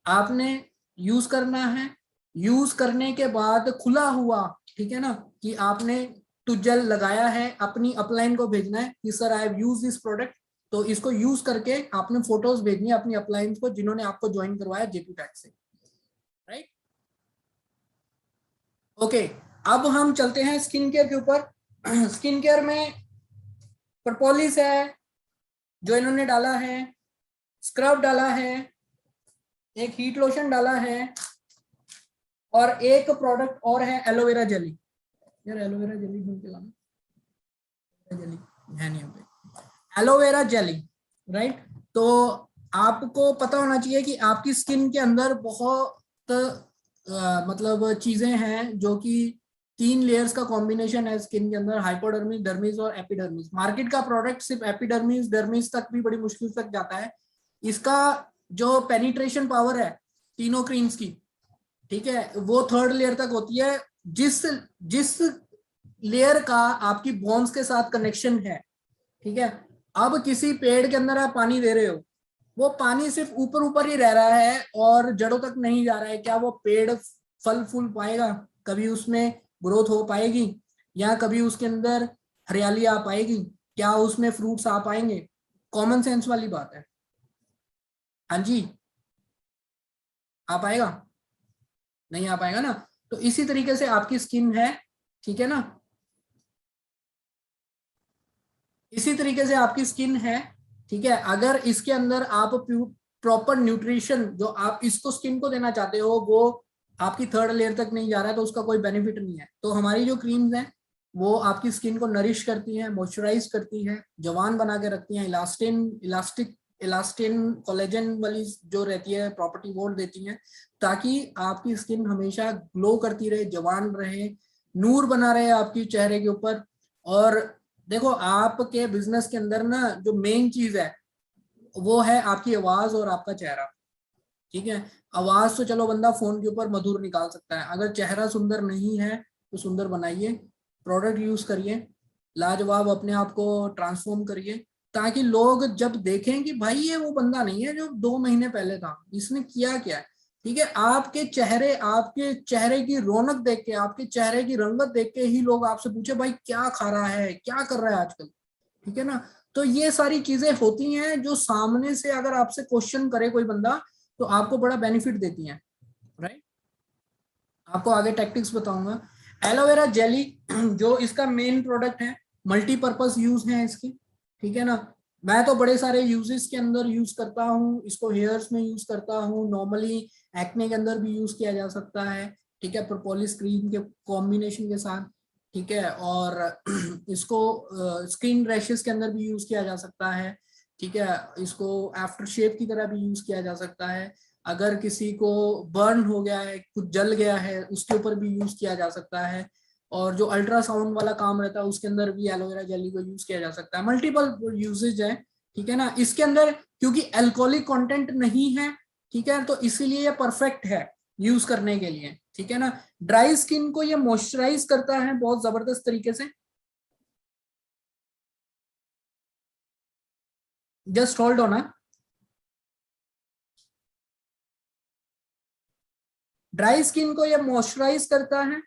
S1: आपने यूज करना है, यूज करने के बाद खुला हुआ, ठीक है ना, कि आपने टूथ जेल लगाया है, अपनी अपलाइन को भेजना है कि sir I have use this product. तो इसको यूज करके आपने फोटोज भेजनी है अपनी अपलायंस को जिन्होंने आपको ज्वाइन करवाया जेपी पैक से, राइट। ओके, अब हम चलते हैं स्किन केयर के ऊपर। स्किन केयर में प्रपोलिस है जो इन्होंने डाला है, स्क्रब डाला है, एक हीट लोशन डाला है, और एक प्रोडक्ट और है एलोवेरा जेली। यार एलोवेरा जेली ढूंढ के लाना, जेली है नहीं पे, एलोवेरा जेली, राइट। तो आपको पता होना चाहिए कि आपकी स्किन के अंदर बहुत मतलब चीजें हैं जो कि 3 लेयर्स का कॉम्बिनेशन है स्किन के अंदर, हाइपोडर्मिस, डर्मिस और एपिडर्मिस। मार्केट का प्रोडक्ट सिर्फ एपिडर्मिस डर्मिस तक भी बड़ी मुश्किल तक जाता है। इसका जो पेनिट्रेशन पावर है तीनों क्रीम्स की, ठीक है, वो 3rd लेयर तक होती है। जिस जिस लेयर का आपकी बोन्स के साथ कनेक्शन है, ठीक है। अब किसी पेड़ के अंदर आप पानी दे रहे हो, वो पानी सिर्फ ऊपर ऊपर ही रह रहा है और जड़ों तक नहीं जा रहा है, क्या वो पेड़ फल फूल पाएगा, कभी उसमें ग्रोथ हो पाएगी, या कभी उसके अंदर हरियाली आ पाएगी, क्या उसमें फ्रूट्स आ पाएंगे? कॉमन सेंस वाली बात है। हाँ जी, आ पाएगा? नहीं आ पाएगा ना। तो इसी तरीके से आपकी स्किन है, ठीक है ना। इसी तरीके से आपकी स्किन है, ठीक है, अगर इसके अंदर आप प्रॉपर न्यूट्रिशन जो आप इसको स्किन को देना चाहते हो वो आपकी थर्ड लेयर तक नहीं जा रहा है तो उसका कोई बेनिफिट नहीं है। तो हमारी जो क्रीम्स हैं वो आपकी स्किन को नरिश करती हैं, मॉइस्चराइज करती हैं, जवान बना के रखती हैं, इलास्टिन कोलेजन वाली जो रहती है प्रॉपर्टी वो देती हैं, ताकि आपकी स्किन हमेशा ग्लो करती रहे, जवान रहे, नूर बना रहे आपकी चेहरे के ऊपर। और देखो आपके बिजनेस के अंदर ना जो मेन चीज है वो है आपकी आवाज और आपका चेहरा, ठीक है। आवाज तो चलो बंदा फोन के ऊपर मधुर निकाल सकता है, अगर चेहरा सुंदर नहीं है तो सुंदर बनाइए, प्रोडक्ट यूज करिए, लाजवाब अपने आप को ट्रांसफॉर्म करिए, ताकि लोग जब देखें कि भाई ये वो बंदा नहीं है जो 2 महीने पहले था, इसने किया क्या है, ठीक है। आपके चेहरे की रौनक देख के, आपके चेहरे की रंगत देख के ही लोग आपसे पूछे भाई क्या खा रहा है, क्या कर रहा है आजकल, ठीक है ना। तो ये सारी चीजें होती हैं जो सामने से अगर आपसे क्वेश्चन करे कोई बंदा तो आपको बड़ा बेनिफिट देती हैं, राइट। आपको आगे टैक्टिक्स बताऊंगा। एलोवेरा जेली जो इसका मेन प्रोडक्ट है, मल्टीपर्पज यूज है इसकी, ठीक है ना। मैं तो बड़े सारे यूजेस के अंदर यूज करता हूँ इसको, हेयर्स में यूज करता हूँ, नॉर्मली एक्ने के अंदर भी यूज किया जा सकता है, ठीक है, प्रोपोलिस क्रीम के कॉम्बिनेशन के साथ, ठीक है। और इसको स्किन रैशेस के अंदर भी यूज किया जा सकता है, ठीक है। इसको आफ्टर शेव की तरह भी यूज किया जा सकता है, अगर किसी को बर्न हो गया है, कुछ जल गया है, उसके ऊपर भी यूज किया जा सकता है। और जो अल्ट्रासाउंड वाला काम रहता है उसके अंदर भी एलोवेरा जेली को यूज किया जा सकता है, मल्टीपल यूजेज है, ठीक है ना। इसके अंदर क्योंकि अल्कोहलिक कंटेंट नहीं है, ठीक है, तो इसीलिए ये परफेक्ट है यूज करने के लिए, ठीक है ना। ड्राई स्किन को ये मॉइस्चराइज करता है बहुत जबरदस्त तरीके से। Just hold on. Dry skin को ये मॉइस्चराइज करता है,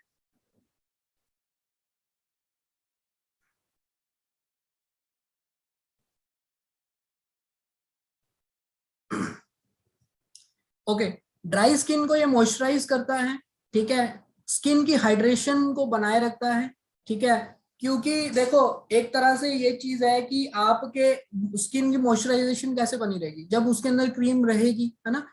S1: ओके। ड्राई स्किन को ये मॉइस्चराइज करता है, ठीक है, स्किन की हाइड्रेशन को बनाए रखता है, ठीक है। क्योंकि देखो एक तरह से ये चीज है कि आपके स्किन की मॉइस्चराइजेशन कैसे बनी रहेगी जब उसके अंदर क्रीम रहेगी, है ना।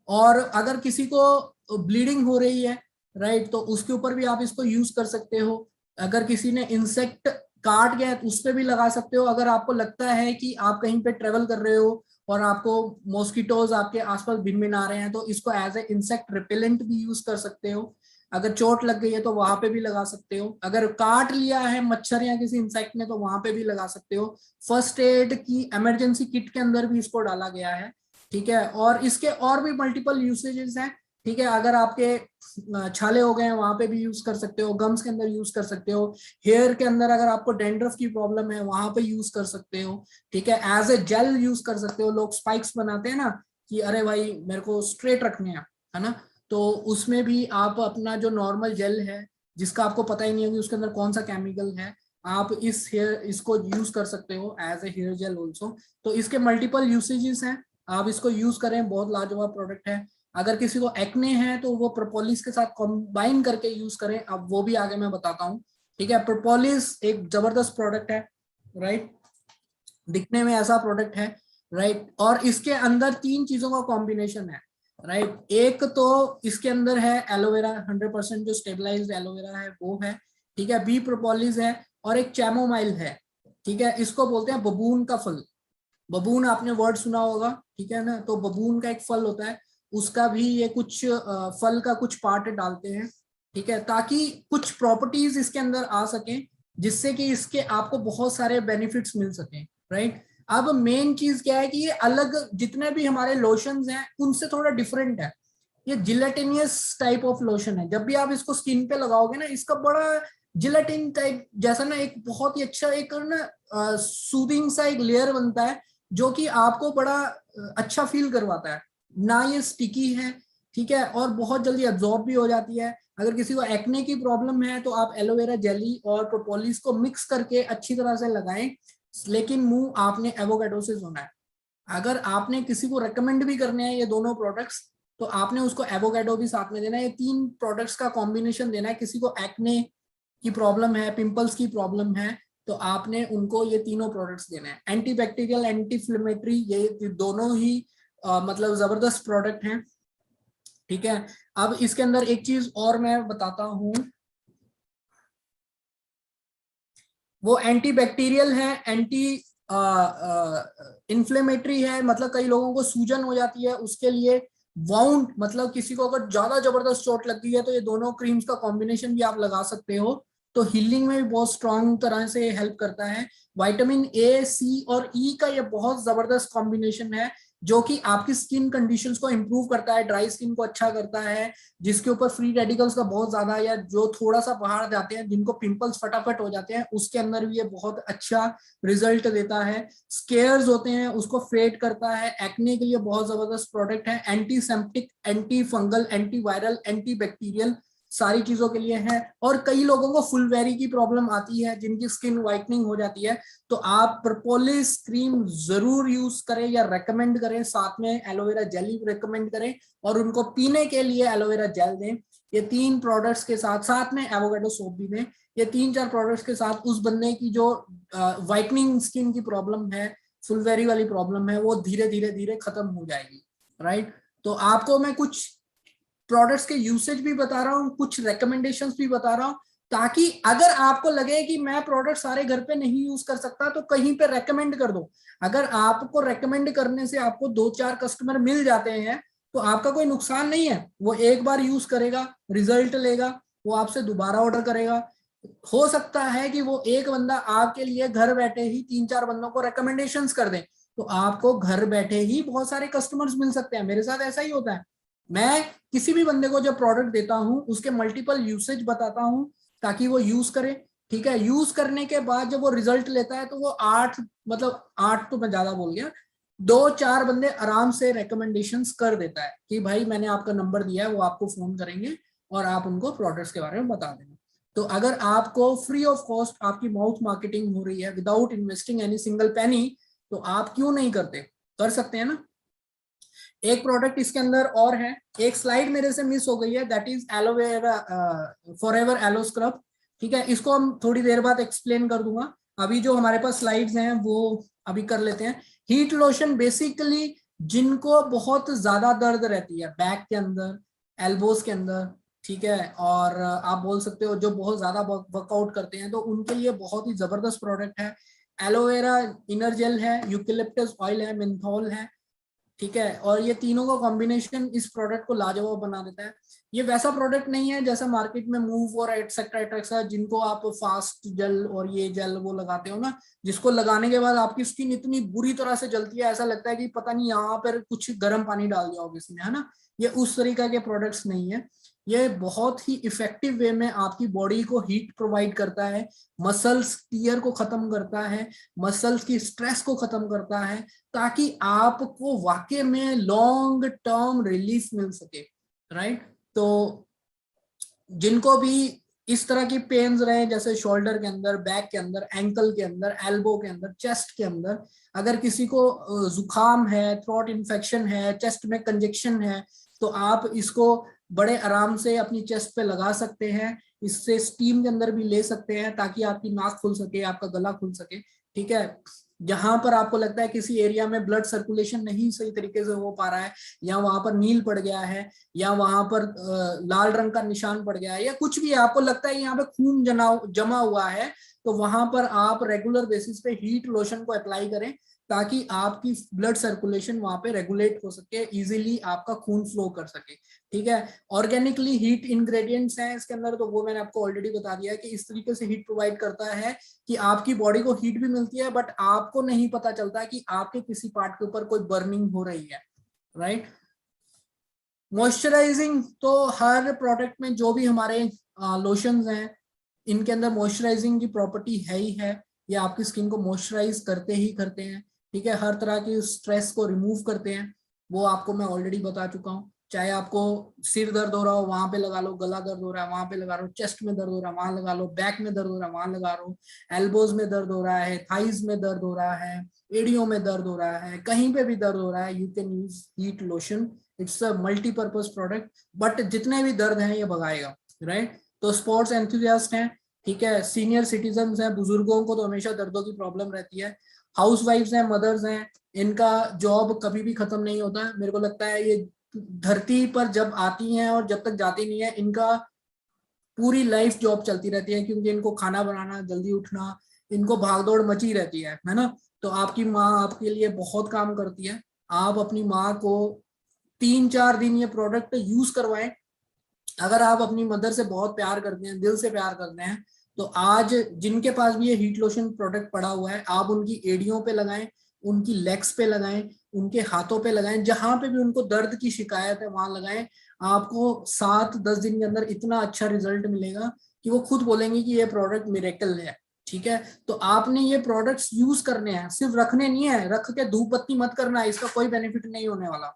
S1: और अगर किसी को ब्लीडिंग हो रही है, राइट, तो उसके ऊपर भी आप इसको यूज कर सकते हो। अगर किसी ने इंसेक्ट काट गया है तो उस पर भी लगा सकते हो। अगर आपको लगता है कि आप कहीं पे ट्रेवल कर रहे हो और आपको मॉस्किटोज आपके आसपास भिन भिन आ रहे हैं तो इसको एज ए इंसेक्ट रिपेलेंट भी यूज कर सकते हो। अगर चोट लग गई है तो वहां पे भी लगा सकते हो, अगर काट लिया है मच्छर या किसी इंसेक्ट ने तो वहां पे भी लगा सकते हो। फर्स्ट एड की इमरजेंसी किट के अंदर भी इसको डाला गया है, ठीक है। और इसके और भी मल्टीपल यूसेजेस हैं, ठीक है। अगर आपके छाले हो गए हैं वहां पे भी यूज कर सकते हो, गम्स के अंदर यूज कर सकते हो, हेयर के अंदर अगर आपको डेंड्रफ की प्रॉब्लम है वहां पे यूज कर सकते हो, ठीक है। एज ए जेल यूज कर सकते हो, लोग स्पाइक्स बनाते हैं ना कि अरे भाई मेरे को स्ट्रेट रखने हैं, है ना, तो उसमें भी आप अपना जो नॉर्मल जेल है जिसका आपको पता ही नहीं है कि उसके अंदर कौन सा केमिकल है, आप इसको यूज कर सकते हो as a hair gel also. तो इसके मल्टीपल यूसेजेस हैं, आप इसको यूज करें, बहुत लाजवाब प्रोडक्ट है। अगर किसी को एक्ने है तो वो प्रोपोलिस के साथ कंबाइन करके यूज करें, अब वो भी आगे मैं बताता हूँ, ठीक है। प्रोपोलिस एक जबरदस्त प्रोडक्ट है, राइट, दिखने में ऐसा प्रोडक्ट है, राइट। और इसके अंदर 3 चीजों का कॉम्बिनेशन है, राइट। एक तो इसके अंदर है एलोवेरा, 100% जो स्टेबलाइज्ड एलोवेरा है वो है, ठीक है। बी प्रोपोलिस है और एक चैमोमाइल है, ठीक है। इसको बोलते हैं बबून का फल। बबून आपने वर्ड सुना होगा, ठीक है ना, तो बबून का एक फल होता है, उसका भी ये कुछ फल का कुछ पार्ट डालते हैं, ठीक है, ताकि कुछ प्रॉपर्टीज इसके अंदर आ सके जिससे कि इसके आपको बहुत सारे बेनिफिट्स मिल सके, राइट। अब मेन चीज क्या है कि ये अलग जितने भी हमारे लोशंस हैं उनसे थोड़ा डिफरेंट है। ये जिलेटिनियस टाइप ऑफ लोशन है, जब भी आप इसको स्किन पे लगाओगे ना इसका बड़ा जिलेटिन टाइप जैसा ना एक बहुत ही अच्छा एक ना सूदिंग सा एक लेयर बनता है जो कि आपको बड़ा अच्छा फील करवाता है, ना ये स्टिकी है, ठीक है, और बहुत जल्दी एब्जॉर्ब भी हो जाती है। अगर किसी को एक्ने की प्रॉब्लम है तो आप एलोवेरा जेली और प्रोपोलिस को मिक्स करके अच्छी तरह से लगाएं, लेकिन मुंह आपने एवोकाडो से धोना है। अगर आपने किसी को रेकमेंड भी करने हैं ये दोनों प्रोडक्ट्स तो आपने उसको एवोकाडो भी साथ में देना है, ये 3 प्रोडक्ट्स का कॉम्बिनेशन देना है। किसी को एक्ने की प्रॉब्लम है, पिंपल्स की प्रॉब्लम है, तो आपने उनको ये तीनों प्रोडक्ट्स देने हैं। एंटी बैक्टीरियल, एंटी इन्फ्लेमेटरी, ये दोनों ही मतलब जबरदस्त प्रोडक्ट हैं, ठीक है। अब इसके अंदर एक चीज और मैं बताता हूं, वो एंटी बैक्टीरियल है, एंटी इन्फ्लेमेटरी है, मतलब कई लोगों को सूजन हो जाती है, उसके लिए वाउंड, मतलब किसी को अगर ज्यादा जबरदस्त चोट लग गई है तो ये दोनों क्रीम्स का कॉम्बिनेशन भी आप लगा सकते हो, तो हीलिंग में भी बहुत स्ट्रॉन्ग तरह से हेल्प करता है। विटामिन ए, सी और ई का ये बहुत जबरदस्त कॉम्बिनेशन है, जो कि आपकी स्किन कंडीशंस को इंप्रूव करता है, ड्राई स्किन को अच्छा करता है, जिसके ऊपर फ्री रेडिकल्स का बहुत ज्यादा, या जो थोड़ा सा बाहर जाते हैं, जिनको पिंपल्स फटाफट हो जाते हैं, उसके अंदर भी ये बहुत अच्छा रिजल्ट देता है। स्केयर्स होते हैं उसको फेड करता है, एक्ने के लिए बहुत जबरदस्त प्रोडक्ट है, antiseptic, anti fungal, anti viral, anti bacterial, सारी चीजों के लिए है। और कई लोगों को फुलवेरी की प्रॉब्लम आती है, जिनकी स्किन व्हाइटनिंग हो जाती है, तो आप प्रोपोलिस क्रीम जरूर यूज करें या रेकमेंड करें, साथ में एलोवेरा जेली रेकमेंड करें, और उनको पीने के लिए एलोवेरा जेल दें। ये 3 प्रोडक्ट्स के साथ, साथ में एवोकाडो सोप भी दें। ये 3-4 प्रोडक्ट्स के साथ उस बंदे की जो व्हाइटनिंग स्किन की प्रॉब्लम है, फुलवेरी वाली प्रॉब्लम है, वो धीरे धीरे धीरे खत्म हो जाएगी, राइट। तो आपको मैं कुछ प्रोडक्ट्स के यूसेज भी बता रहा हूँ, कुछ रिकमेंडेशंस भी बता रहा हूँ, ताकि अगर आपको लगे कि मैं प्रोडक्ट सारे घर पे नहीं यूज कर सकता, तो कहीं पे रेकमेंड कर दो। अगर आपको रेकमेंड करने से आपको 2-4 कस्टमर मिल जाते हैं, तो आपका कोई नुकसान नहीं है। वो एक बार यूज करेगा, रिजल्ट लेगा, वो आपसे दोबारा ऑर्डर करेगा। हो सकता है कि वो एक बंदा आपके लिए घर बैठे ही 3-4 बंदों को रेकमेंडेशंस कर दे, तो आपको घर बैठे ही बहुत सारे कस्टमर्स मिल सकते हैं। मेरे साथ ऐसा ही होता है। मैं किसी भी बंदे को जब प्रोडक्ट देता हूं, उसके मल्टीपल यूसेज बताता हूं, ताकि वो यूज करे, ठीक है। यूज करने के बाद जब वो रिजल्ट लेता है, तो वो 8, मतलब 8 तो मैं ज्यादा बोल गया, 2-4 बंदे आराम से रेकमेंडेशंस कर देता है कि भाई मैंने आपका नंबर दिया है, वो आपको फोन करेंगे और आप उनको प्रोडक्ट्स के बारे में बता देंगे। तो अगर आपको फ्री ऑफ कॉस्ट आपकी माउथ मार्केटिंग हो रही है without investing any single penny, तो आप क्यों नहीं करते, कर सकते हैं ना। एक प्रोडक्ट इसके अंदर और है, एक स्लाइड मेरे से मिस हो गई है, that is aloe vera forever aloe scrub, ठीक है। इसको हम थोड़ी देर बाद एक्सप्लेन कर दूंगा, अभी जो हमारे पास स्लाइड्स हैं वो अभी कर लेते हैं। हीट लोशन बेसिकली जिनको बहुत ज्यादा दर्द रहती है बैक के अंदर, एल्बोज के अंदर, ठीक है, और आप बोल सकते हो जो बहुत ज्यादा वर्कआउट करते हैं, तो उनके लिए बहुत ही जबरदस्त प्रोडक्ट है। एलोवेरा इनर जेल है, यूकेलिप्टस ऑयल है, मेंथोल है, ठीक है। और ये तीनों का कॉम्बिनेशन इस प्रोडक्ट को लाजवाब बना देता है। ये वैसा प्रोडक्ट नहीं है जैसा मार्केट में मूव और एटसेट्रा एटसेट्रा, जिनको आप फास्ट जेल और ये जेल वो लगाते हो ना, जिसको लगाने के बाद आपकी स्किन इतनी बुरी तरह से जलती है, ऐसा लगता है कि पता नहीं यहाँ पर कुछ गर्म पानी डाल दिया होगा इसमें, है ना। ये उस तरीका के प्रोडक्ट्स नहीं है। ये बहुत ही इफेक्टिव वे में आपकी बॉडी को हीट प्रोवाइड करता है, मसल्स टीयर को खत्म करता है, मसल्स की स्ट्रेस को खत्म करता है, ताकि आपको वाकई में लॉन्ग टर्म रिलीफ मिल सके, राइट। तो जिनको भी इस तरह की पेन्स रहे, जैसे शोल्डर के अंदर, बैक के अंदर, एंकल के अंदर, एल्बो के अंदर, चेस्ट के अंदर, अगर किसी को जुकाम है, थ्रोट इन्फेक्शन है, चेस्ट में कंजेक्शन है, तो आप इसको बड़े आराम से अपनी चेस्ट पे लगा सकते हैं। इससे स्टीम के अंदर भी ले सकते हैं, ताकि आपकी नाक खुल सके, आपका गला खुल सके, ठीक है। जहां पर आपको लगता है किसी एरिया में ब्लड सर्कुलेशन नहीं सही तरीके से हो पा रहा है, या वहां पर नील पड़ गया है, या वहां पर लाल रंग का निशान पड़ गया है, या कुछ भी आपको लगता है यहाँ पे खून जमा हुआ है, तो वहां पर आप रेगुलर बेसिस पे हीट लोशन को अप्लाई करें, ताकि आपकी ब्लड सर्कुलेशन वहां पे रेगुलेट हो सके, इजीली आपका खून फ्लो कर सके, ठीक है। ऑर्गेनिकली हीट इंग्रेडिएंट्स हैं इसके अंदर, तो वो मैंने आपको ऑलरेडी बता दिया है कि इस तरीके से हीट प्रोवाइड करता है कि आपकी बॉडी को हीट भी मिलती है, बट आपको नहीं पता चलता कि आपके किसी पार्ट के ऊपर कोई बर्निंग हो रही है, राइट। मॉइस्चराइजिंग, तो हर प्रोडक्ट में जो भी हमारे लोशंस हैं, इनके अंदर मॉइस्चराइजिंग की प्रॉपर्टी है ही है। ये आपकी स्किन को मॉइस्चराइज करते ही करते हैं, ठीक है। हर तरह की स्ट्रेस को रिमूव करते हैं, वो आपको मैं ऑलरेडी बता चुका हूँ। चाहे आपको सिर दर्द हो रहा हो, वहां पे लगा लो, गला दर्द हो रहा है वहां पे लगा लो, चेस्ट में दर्द हो रहा है वहां लगा लो, बैक में दर्द हो रहा है वहां लगा लो, एल्बोज में दर्द हो रहा है, थाइज में दर्द हो रहा है, एड़ियों में दर्द हो रहा है, कहीं पे भी दर्द हो रहा है, you can use heat lotion. It's a multipurpose product, but जितने भी दर्द हैं ये भगाएगा, राइट। तो स्पोर्ट्स एंथुसियास्ट हैं, ठीक है, सीनियर सिटीजन हैं, बुजुर्गों को तो हमेशा दर्दों की प्रॉब्लम रहती है, हाउस वाइफ्स हैं, मदर्स हैं, इनका जॉब कभी भी खत्म नहीं होता है। मेरे को लगता है ये धरती पर जब आती हैं और जब तक जाती नहीं है, इनका पूरी लाइफ जॉब चलती रहती है, क्योंकि इनको खाना बनाना, जल्दी उठना, इनको भागदौड़ मची रहती है ना। तो आपकी माँ आपके लिए बहुत काम करती है। आप अपनी माँ को 3-4 दिन ये प्रोडक्ट यूज करवाएं। अगर आप अपनी मदर से बहुत प्यार करते हैं, दिल से प्यार करते हैं, तो आज जिनके पास भी ये हीट लोशन प्रोडक्ट पड़ा हुआ है, आप उनकी एड़ियों पे लगाएं, उनकी लेग्स पे लगाएं, उनके हाथों पे लगाएं, जहां पे भी उनको दर्द की शिकायत है वहां लगाएं। आपको 7-10 दिन के अंदर इतना अच्छा रिजल्ट मिलेगा कि वो खुद बोलेंगे कि ये प्रोडक्ट मिरेकल है। ठीक है, तो आपने ये प्रोडक्ट्स यूज करने हैं, सिर्फ रखने नहीं है, रख के धूप बत्ती मत करना है, इसका कोई बेनिफिट नहीं होने वाला।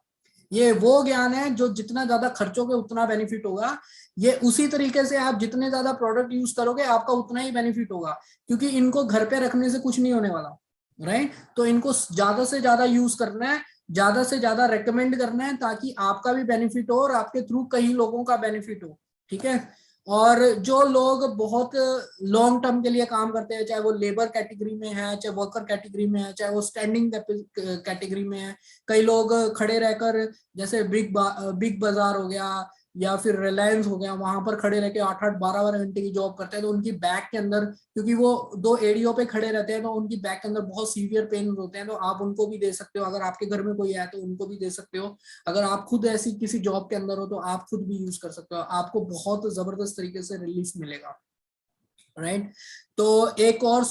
S1: ये वो ज्ञान है जो जितना ज्यादा खर्चोगे उतना बेनिफिट होगा। ये उसी तरीके से आप जितने ज्यादा प्रोडक्ट यूज करोगे आपका उतना ही बेनिफिट होगा, क्योंकि इनको घर पे रखने से कुछ नहीं होने वाला, राइट। तो इनको ज्यादा से ज्यादा यूज करना है, ज्यादा से ज्यादा रेकमेंड करना है, ताकि आपका भी बेनिफिट हो और आपके थ्रू कई लोगों का बेनिफिट हो। ठीक है, और जो लोग बहुत लॉन्ग टर्म के लिए काम करते हैं, चाहे वो लेबर कैटेगरी में है, चाहे वर्कर कैटेगरी में है, चाहे वो स्टैंडिंग कैटेगरी में है, कई लोग खड़े रहकर, जैसे बिग बाजार हो गया या फिर रिलायंस हो गया, वहां पर खड़े रह के 8-8 12-12 घंटे की जॉब करते हैं, तो उनकी बैक के अंदर, क्योंकि वो दो एड़ियों पे खड़े रहते हैं, तो उनकी बैक के अंदर बहुत सीवियर पेन होते हैं। तो आप उनको भी दे सकते हो, अगर आपके घर में कोई है तो उनको भी दे सकते हो। अगर आप खुद ऐसी किसी जॉब के अंदर हो तो आप खुद भी यूज कर सकते हो, आपको बहुत जबरदस्त तरीके से रिलीफ मिलेगा, राइट। तो एक और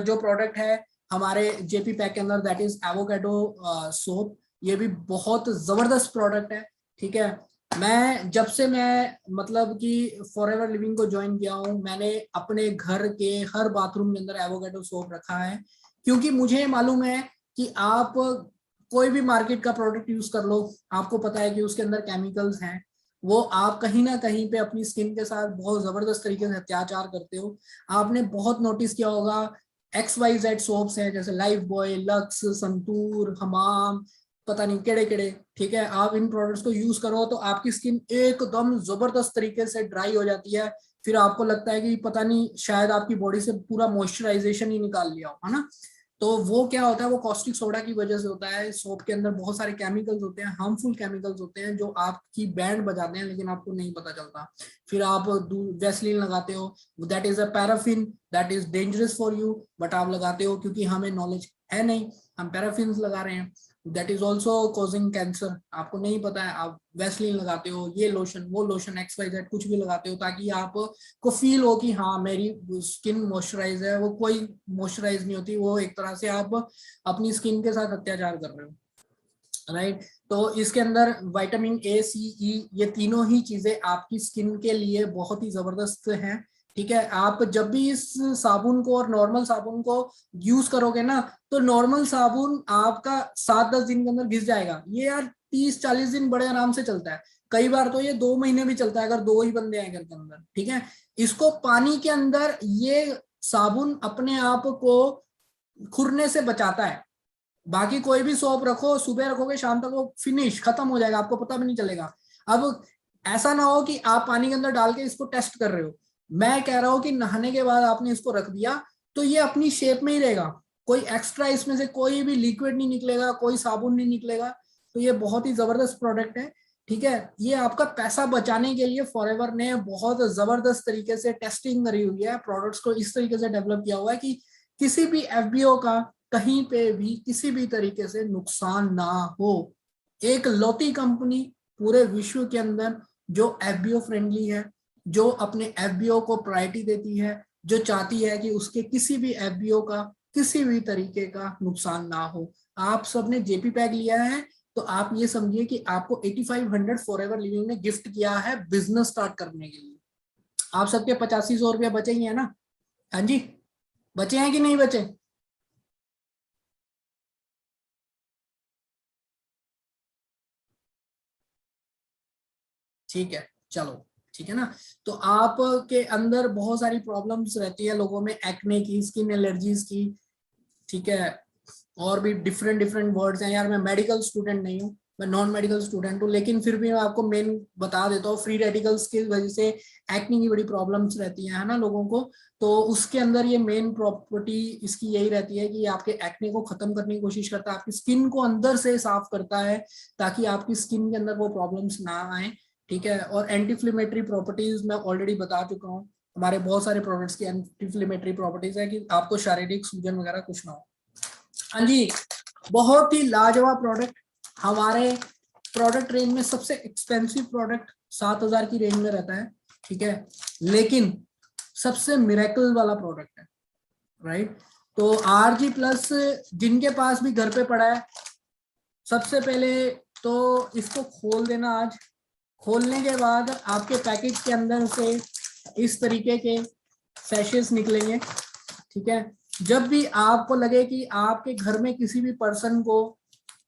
S1: जो प्रोडक्ट है हमारे जेपी पैक के अंदर, दैट इज एवोकाडो सोप। ये भी बहुत जबरदस्त प्रोडक्ट है। ठीक है, मैं जब से मैं मतलब कि फॉरएवर लिविंग को ज्वाइन किया हूँ, मैंने अपने घर के हर बाथरूम के अंदर एवोकाडो सोप रखा है, क्योंकि मुझे मालूम है कि आप कोई भी मार्केट का प्रोडक्ट यूज कर लो, आपको पता है कि उसके अंदर केमिकल्स हैं, वो आप कहीं ना कहीं पे अपनी स्किन के साथ बहुत जबरदस्त तरीके से अत्याचार करते हो। आपने बहुत नोटिस किया होगा, XYZ सोप्स हैं, जैसे लाइफ बॉय, लक्स, संतूर, हमाम, पता नहीं केड़े केड़े। ठीक है, आप इन प्रोडक्ट्स को यूज करो तो आपकी स्किन एकदम जबरदस्त तरीके से ड्राई हो जाती है। फिर आपको लगता है कि पता नहीं शायद आपकी बॉडी से पूरा मॉइस्चराइजेशन ही निकाल लिया हो, है ना। तो वो क्या होता है, वो कॉस्टिक सोडा की वजह से होता है। सोप के अंदर बहुत सारे केमिकल्स होते हैं, हार्मफुल केमिकल्स होते हैं, जो आपकी बैंड बजाते हैं लेकिन आपको नहीं पता चलता। फिर आप वैसलीन लगाते हो, that is a paraffin, that is dangerous for you, but आप लगाते हो क्योंकि हमें नॉलेज है नहीं, हम पैराफिन लगा रहे हैं, that is also causing cancer, आपको नहीं पता है, आप वैसलीन लगाते हो, ये लोशन वो लोशन XYZ कुछ भी लगाते हो, ताकि आप को फील हो कि हाँ मेरी स्किन मॉइस्चराइज है। वो कोई मॉइस्चराइज नहीं होती, वो एक तरह से आप अपनी स्किन के साथ अत्याचार कर रहे हो, राइट। तो इसके अंदर विटामिन A, C, E, ये तीनों ही चीजें आपकी स्किन के लिए बहुत ही जबरदस्त हैं। ठीक है, आप जब भी इस साबुन को और नॉर्मल साबुन को यूज करोगे ना, तो नॉर्मल साबुन आपका 7-10 दिन के अंदर घिस जाएगा, ये यार 30-40 दिन बड़े आराम से चलता है। कई बार तो ये 2 महीने भी चलता है, अगर 2 ही बंदे हैं घर के अंदर। ठीक है, इसको पानी के अंदर ये साबुन अपने आप को खुरने से बचाता है। बाकी कोई भी सोप रखो, सुबह रखोगे शाम तक वो फिनिश खत्म हो जाएगा, आपको पता भी नहीं चलेगा। अब ऐसा ना हो कि आप पानी के अंदर डाल के इसको टेस्ट कर रहे हो, मैं कह रहा हूं कि नहाने के बाद आपने इसको रख दिया तो ये अपनी शेप में ही रहेगा, कोई एक्स्ट्रा इसमें से कोई भी लिक्विड नहीं निकलेगा, कोई साबुन नहीं निकलेगा। तो ये बहुत ही जबरदस्त प्रोडक्ट है। ठीक है, ये आपका पैसा बचाने के लिए फॉरएवर ने बहुत जबरदस्त तरीके से टेस्टिंग करी हुई है, प्रोडक्ट्स को इस तरीके से डेवलप किया हुआ है कि किसी भी FBO का कहीं पे भी किसी भी तरीके से नुकसान ना हो। एक लौती कंपनी पूरे विश्व के अंदर जो FBO फ्रेंडली है, जो अपने FBO को प्रायोरिटी देती है, जो चाहती है कि उसके किसी भी FBO का किसी भी तरीके का नुकसान ना हो। आप सबने जेपी पैक लिया है तो आप ये समझिए कि आपको 8500 फॉरएवर लिविंग ने गिफ्ट किया है बिजनेस स्टार्ट करने के लिए। आप सबके 8500 रुपया बचे ही है ना? हाँ जी, बचे हैं कि नहीं बचे? ठीक है, चलो, ठीक है ना। तो आपके अंदर बहुत सारी प्रॉब्लम्स रहती है लोगों में, एक्ने की, स्किन एलर्जीज की। ठीक है, और भी डिफरेंट डिफरेंट वर्ड्स हैं यार, मैं मेडिकल स्टूडेंट नहीं हूँ, मैं नॉन मेडिकल स्टूडेंट हूँ, लेकिन फिर भी मैं आपको मेन बता देता हूँ। फ्री रेडिकल्स की वजह से एक्ने की बड़ी प्रॉब्लम्स रहती है ना लोगों को, तो उसके अंदर ये मेन प्रॉपर्टी इसकी यही रहती है कि आपके एक्ने को खत्म करने की कोशिश करता है, आपकी स्किन को अंदर से साफ करता है ताकि आपकी स्किन के अंदर वो प्रॉब्लम्स ना आए, ठीक है। और एंटी इन्फ्लेमेटरी प्रॉपर्टीज मैं ऑलरेडी बता चुका हूँ, हमारे बहुत सारे प्रोडक्ट्स की एंटी इन्फ्लेमेटरी प्रॉपर्टीज है कि आपको शारीरिक सूजन वगैरह कुछ ना हो। हाँ जी, बहुत ही लाजवाब प्रोडक्ट। हमारे प्रोडक्ट रेंज में सबसे एक्सपेंसिव प्रोडक्ट 7,000 की रेंज में रहता है, ठीक है, लेकिन सबसे मिरेकल वाला प्रोडक्ट है, राइट। तो RG प्लस जिनके पास भी घर पे पड़ा है, सबसे पहले तो इसको खोल देना। आज खोलने के बाद आपके पैकेज के अंदर से इस तरीके के सैशेस निकलेंगे, ठीक है। जब भी आपको लगे कि आपके घर में किसी भी पर्सन को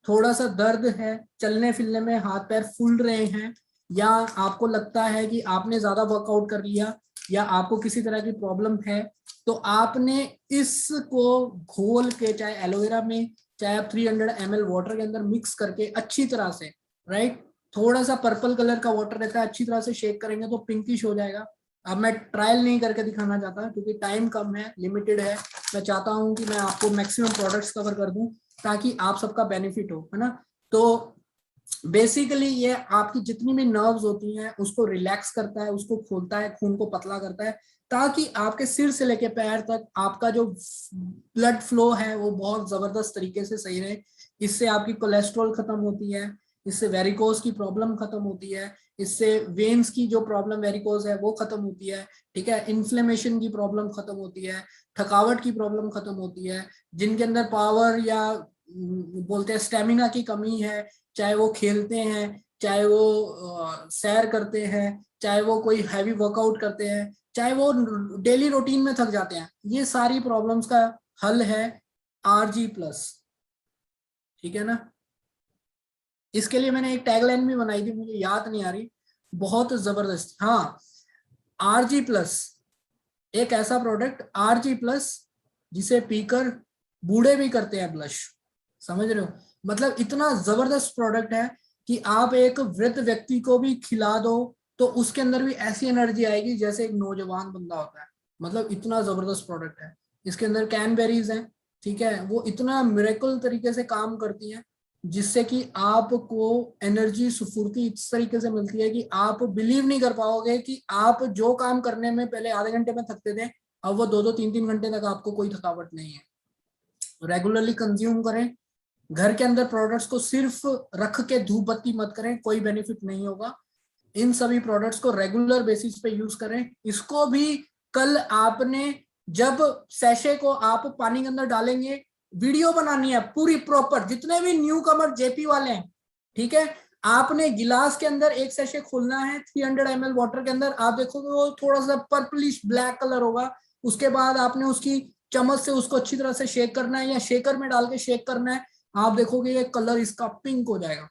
S1: थोड़ा सा दर्द है, चलने फिरने में हाथ पैर फूल रहे हैं, या आपको लगता है कि आपने ज्यादा वर्कआउट कर लिया, या आपको किसी तरह की प्रॉब्लम है, तो आपने इसको घोल के, चाहे एलोवेरा में, चाहे आप 300 ml वाटर के अंदर मिक्स करके अच्छी तरह से, राइट, थोड़ा सा पर्पल कलर का वाटर रहता है, अच्छी तरह से शेक करेंगे तो पिंकिश हो जाएगा। अब मैं ट्रायल नहीं करके दिखाना चाहता क्योंकि टाइम कम है, लिमिटेड है। मैं चाहता हूं कि मैं आपको मैक्सिमम प्रोडक्ट्स कवर कर दूं ताकि आप सबका बेनिफिट हो, है ना। तो बेसिकली ये आपकी जितनी भी नर्व्स होती हैं उसको रिलैक्स करता है, उसको खोलता है, खून को पतला करता है, ताकि आपके सिर से लेके पैर तक आपका जो ब्लड फ्लो है वो बहुत जबरदस्त तरीके से सही रहे। इससे आपकी कोलेस्ट्रॉल खत्म होती है, इससे वेरिकोज की प्रॉब्लम खत्म होती है, इससे वेन्स की जो प्रॉब्लम वेरिकोज है वो खत्म होती है, ठीक है, इन्फ्लेमेशन की प्रॉब्लम खत्म होती है, थकावट की प्रॉब्लम खत्म होती है, जिनके अंदर पावर या बोलते हैं स्टेमिना की कमी है, चाहे वो खेलते हैं, चाहे वो सैर करते हैं, चाहे वो कोई हैवी वर्कआउट करते हैं, चाहे वो डेली रूटीन में थक जाते हैं, ये सारी प्रॉब्लम्स का हल है RG प्लस, ठीक है ना। इसके लिए मैंने एक टैगलाइन भी बनाई थी, मुझे याद नहीं आ रही, बहुत जबरदस्त। हाँ, RG प्लस एक ऐसा प्रोडक्ट, RG प्लस, जिसे पीकर बूढ़े भी करते हैं ब्लश, समझ रहे हो। मतलब इतना जबरदस्त प्रोडक्ट है कि आप एक वृद्ध व्यक्ति को भी खिला दो तो उसके अंदर भी ऐसी एनर्जी आएगी जैसे एक नौजवान बंदा होता है। मतलब इतना जबरदस्त प्रोडक्ट है। इसके अंदर कैनबेरीज हैं, ठीक है, वो इतना मिरेकल तरीके से काम करती हैं जिससे कि आपको एनर्जी सुफुर्ती इस तरीके से मिलती है कि आप बिलीव नहीं कर पाओगे कि आप जो काम करने में पहले आधे घंटे में थकते थे, अब वो 2-2 3-3 घंटे तक आपको कोई थकावट नहीं है। रेगुलरली कंज्यूम करें, घर के अंदर प्रोडक्ट्स को सिर्फ रख के धूप बत्ती मत करें, कोई बेनिफिट नहीं होगा। इन सभी प्रोडक्ट्स को रेगुलर बेसिस पे यूज करें। इसको भी कल आपने जब सैशे को आप पानी के अंदर डालेंगे, वीडियो बनानी है पूरी प्रॉपर, जितने भी न्यू कमर जेपी वाले हैं, ठीक है, आपने गिलास के अंदर एक सैशे खोलना है 300 ml वाटर के अंदर, आप देखोगे वो थोड़ा सा पर्पलिश ब्लैक कलर होगा। उसके बाद आपने उसकी चम्मच से उसको अच्छी तरह से शेक करना है या शेकर में डाल के शेक करना है, आप देखोगे ये कलर इसका पिंक हो जाएगा।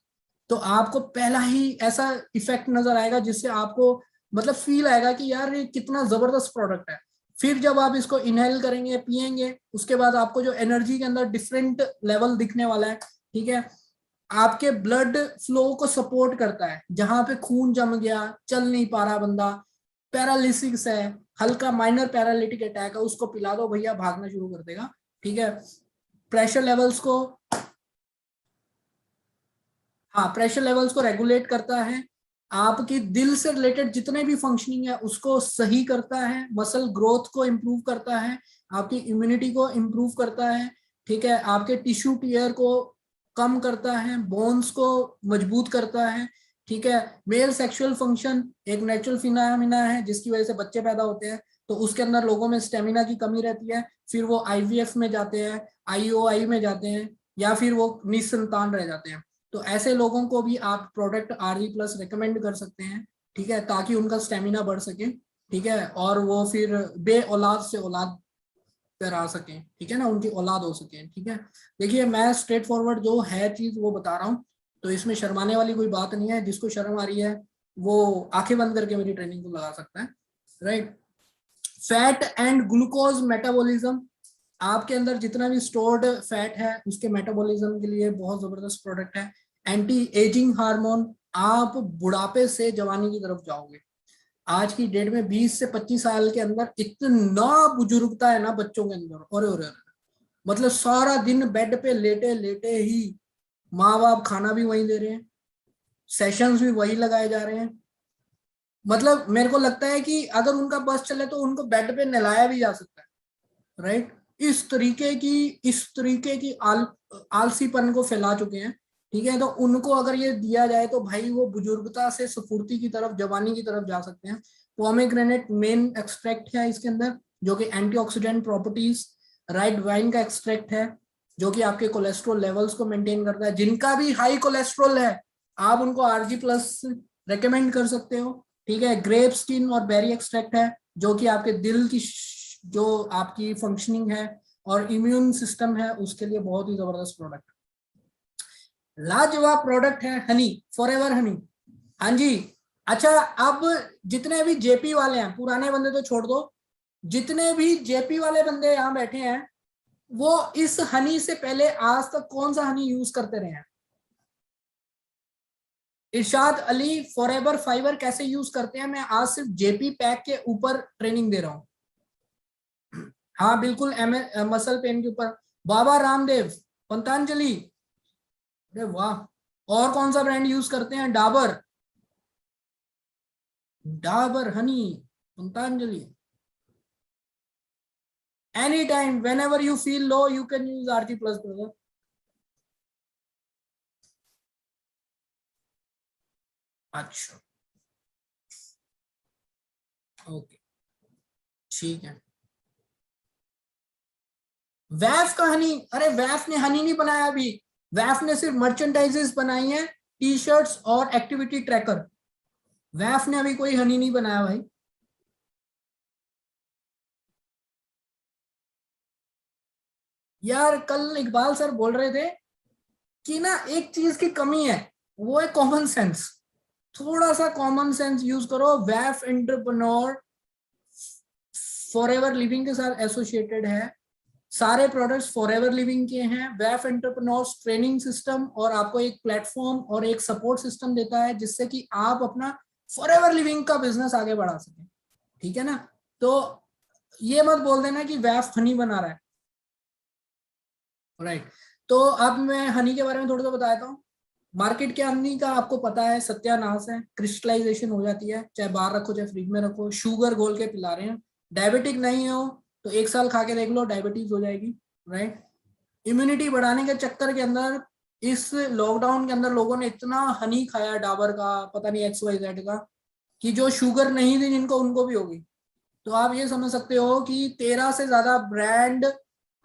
S1: तो आपको पहला ही ऐसा इफेक्ट नजर आएगा जिससे आपको मतलब फील आएगा कि यार ये कितना जबरदस्त प्रोडक्ट है। फिर जब आप इसको इनहेल करेंगे, पिएंगे, उसके बाद आपको जो एनर्जी के अंदर डिफरेंट लेवल दिखने वाला है, ठीक है, आपके ब्लड फ्लो को सपोर्ट करता है। जहां पे खून जम गया, चल नहीं पा रहा बंदा, पैरालिसिस है, हल्का माइनर पैरालिटिक अटैक है, उसको पिला दो भैया, भागना शुरू कर देगा, ठीक है। प्रेशर लेवल्स को, हाँ, प्रेशर लेवल्स को रेगुलेट करता है, आपकी दिल से रिलेटेड जितने भी फंक्शनिंग है उसको सही करता है, मसल ग्रोथ को इम्प्रूव करता है, आपकी इम्यूनिटी को इम्प्रूव करता है, ठीक है, आपके टिश्यू टीयर को कम करता है, बोन्स को मजबूत करता है, ठीक है। मेल सेक्सुअल फंक्शन एक नेचुरल फिनोमिना है जिसकी वजह से बच्चे पैदा होते हैं, तो उसके अंदर लोगों में स्टेमिना की कमी रहती है, फिर वो IVF में जाते हैं, IOI में जाते हैं, या फिर वो निसंतान रह जाते हैं। तो ऐसे लोगों को भी आप प्रोडक्ट RG प्लस रिकमेंड कर सकते हैं, ठीक है, ताकि उनका स्टेमिना बढ़ सके, ठीक है, और वो फिर बे औलाद से औलाद पर आ सके, ठीक है ना, उनकी औलाद हो सके, ठीक है। देखिए मैं स्ट्रेट फॉरवर्ड जो है चीज वो बता रहा हूँ, तो इसमें शर्माने वाली कोई बात नहीं है। जिसको शर्म आ रही है वो आंखें बंद करके मेरी ट्रेनिंग को लगा सकता है, right. Fat and glucose metabolism, आपके अंदर जितना भी स्टोर्ड फैट है उसके मेटाबॉलिज्म के लिए बहुत जबरदस्त प्रोडक्ट है। एंटी एजिंग हार्मोन, आप बुढ़ापे से जवानी की तरफ जाओगे। आज की डेट में 20 से 25 साल के अंदर इतना बुजुर्गता है ना बच्चों के अंदर, और मतलब सारा दिन बेड पे लेटे लेटे ही माँ बाप खाना भी वही दे रहे हैं, सेशंस भी वही लगाए जा रहे हैं। मतलब मेरे को लगता है कि अगर उनका बस चले तो उनको बेड पे नहलाया भी जा सकता है, राइट। इस तरीके की आलसीपन को फैला चुके हैं। ठीक है, तो उनको अगर ये दिया जाए तो भाई वो बुजुर्गता से स्फूर्ति की तरफ, जवानी की तरफ जा सकते हैं। पोमेग्रेनेट मेन एक्सट्रैक्ट है इसके अंदर, जो कि एंटीऑक्सीडेंट प्रॉपर्टीज। राइट वाइन का एक्सट्रैक्ट है, जो कि आपके कोलेस्ट्रॉल लेवल्स को मेंटेन करता है। जिनका भी हाई कोलेस्ट्रॉल है आप उनको RG+ रेकमेंड कर सकते हो। ठीक है, ग्रेप स्किन और बेरी एक्सट्रैक्ट है, जो कि आपके दिल की जो आपकी फंक्शनिंग है और इम्यून सिस्टम है उसके लिए बहुत ही जबरदस्त प्रोडक्ट, लाजवाब प्रोडक्ट है हनी, फॉरएवर हनी। हाँ जी। अच्छा, अब जितने भी जेपी वाले हैं, पुराने बंदे तो छोड़ दो, जितने भी जेपी वाले बंदे यहाँ बैठे हैं वो इस हनी से पहले आज तक कौन सा हनी यूज करते रहे हैं? इरशाद अली फॉरएवर फाइबर कैसे यूज करते हैं, मैं आज सिर्फ जेपी पैक के ऊपर ट्रेनिंग दे रहा हूँ। हाँ बिल्कुल, मसल पेन के ऊपर। बाबा रामदेव, पतंजलि, अरे वाह। और कौन सा ब्रांड यूज करते हैं? Dabur, Dabur Honey, Patanjali. Any time when ever you feel low you can use RG+ brother. अच्छा, ओके, ठीक है। वैफ का हनी, अरे वैफ ने हनी नहीं बनाया अभी, वैफ ने सिर्फ मर्चेंडाइजेस बनाई है, टी शर्ट्स और एक्टिविटी ट्रैकर। वैफ ने अभी कोई हनी नहीं बनाया भाई। यार कल इकबाल सर बोल रहे थे कि ना एक चीज की कमी है, वो है कॉमन सेंस। थोड़ा सा कॉमन सेंस यूज करो। वैफ एंटरप्रेन्योर फॉरएवर लिविंग के साथ एसोसिएटेड है, सारे प्रोडक्ट्स फॉरएवर लिविंग के हैं। वैफ एंटरप्रेन्योर्स ट्रेनिंग सिस्टम और आपको एक प्लेटफॉर्म और एक सपोर्ट सिस्टम देता है जिससे कि आप अपना फॉरएवर लिविंग का बिजनेस आगे बढ़ा सकें। ठीक है ना, तो ये मत बोल देना कि वैफ हनी बना रहा है, राइट। तो अब मैं हनी के बारे में थोड़ा सा बता देता हूँ। मार्केट के हनी का आपको पता है सत्यानाश है, क्रिस्टलाइजेशन हो जाती है, चाहे बाहर रखो चाहे फ्रिज में रखो, शुगर घोल के पिला रहे हैं। डायबिटिक नहीं हो तो 1 साल खा के देख लो, डायबिटीज हो जाएगी, राइट। इम्यूनिटी बढ़ाने के चक्कर के अंदर इस लॉकडाउन के अंदर लोगों ने इतना हनी खाया डाबर का, पता नहीं XYZ का, कि जो शुगर नहीं थी जिनको उनको भी होगी। तो आप ये समझ सकते हो कि 13 से ज्यादा ब्रांड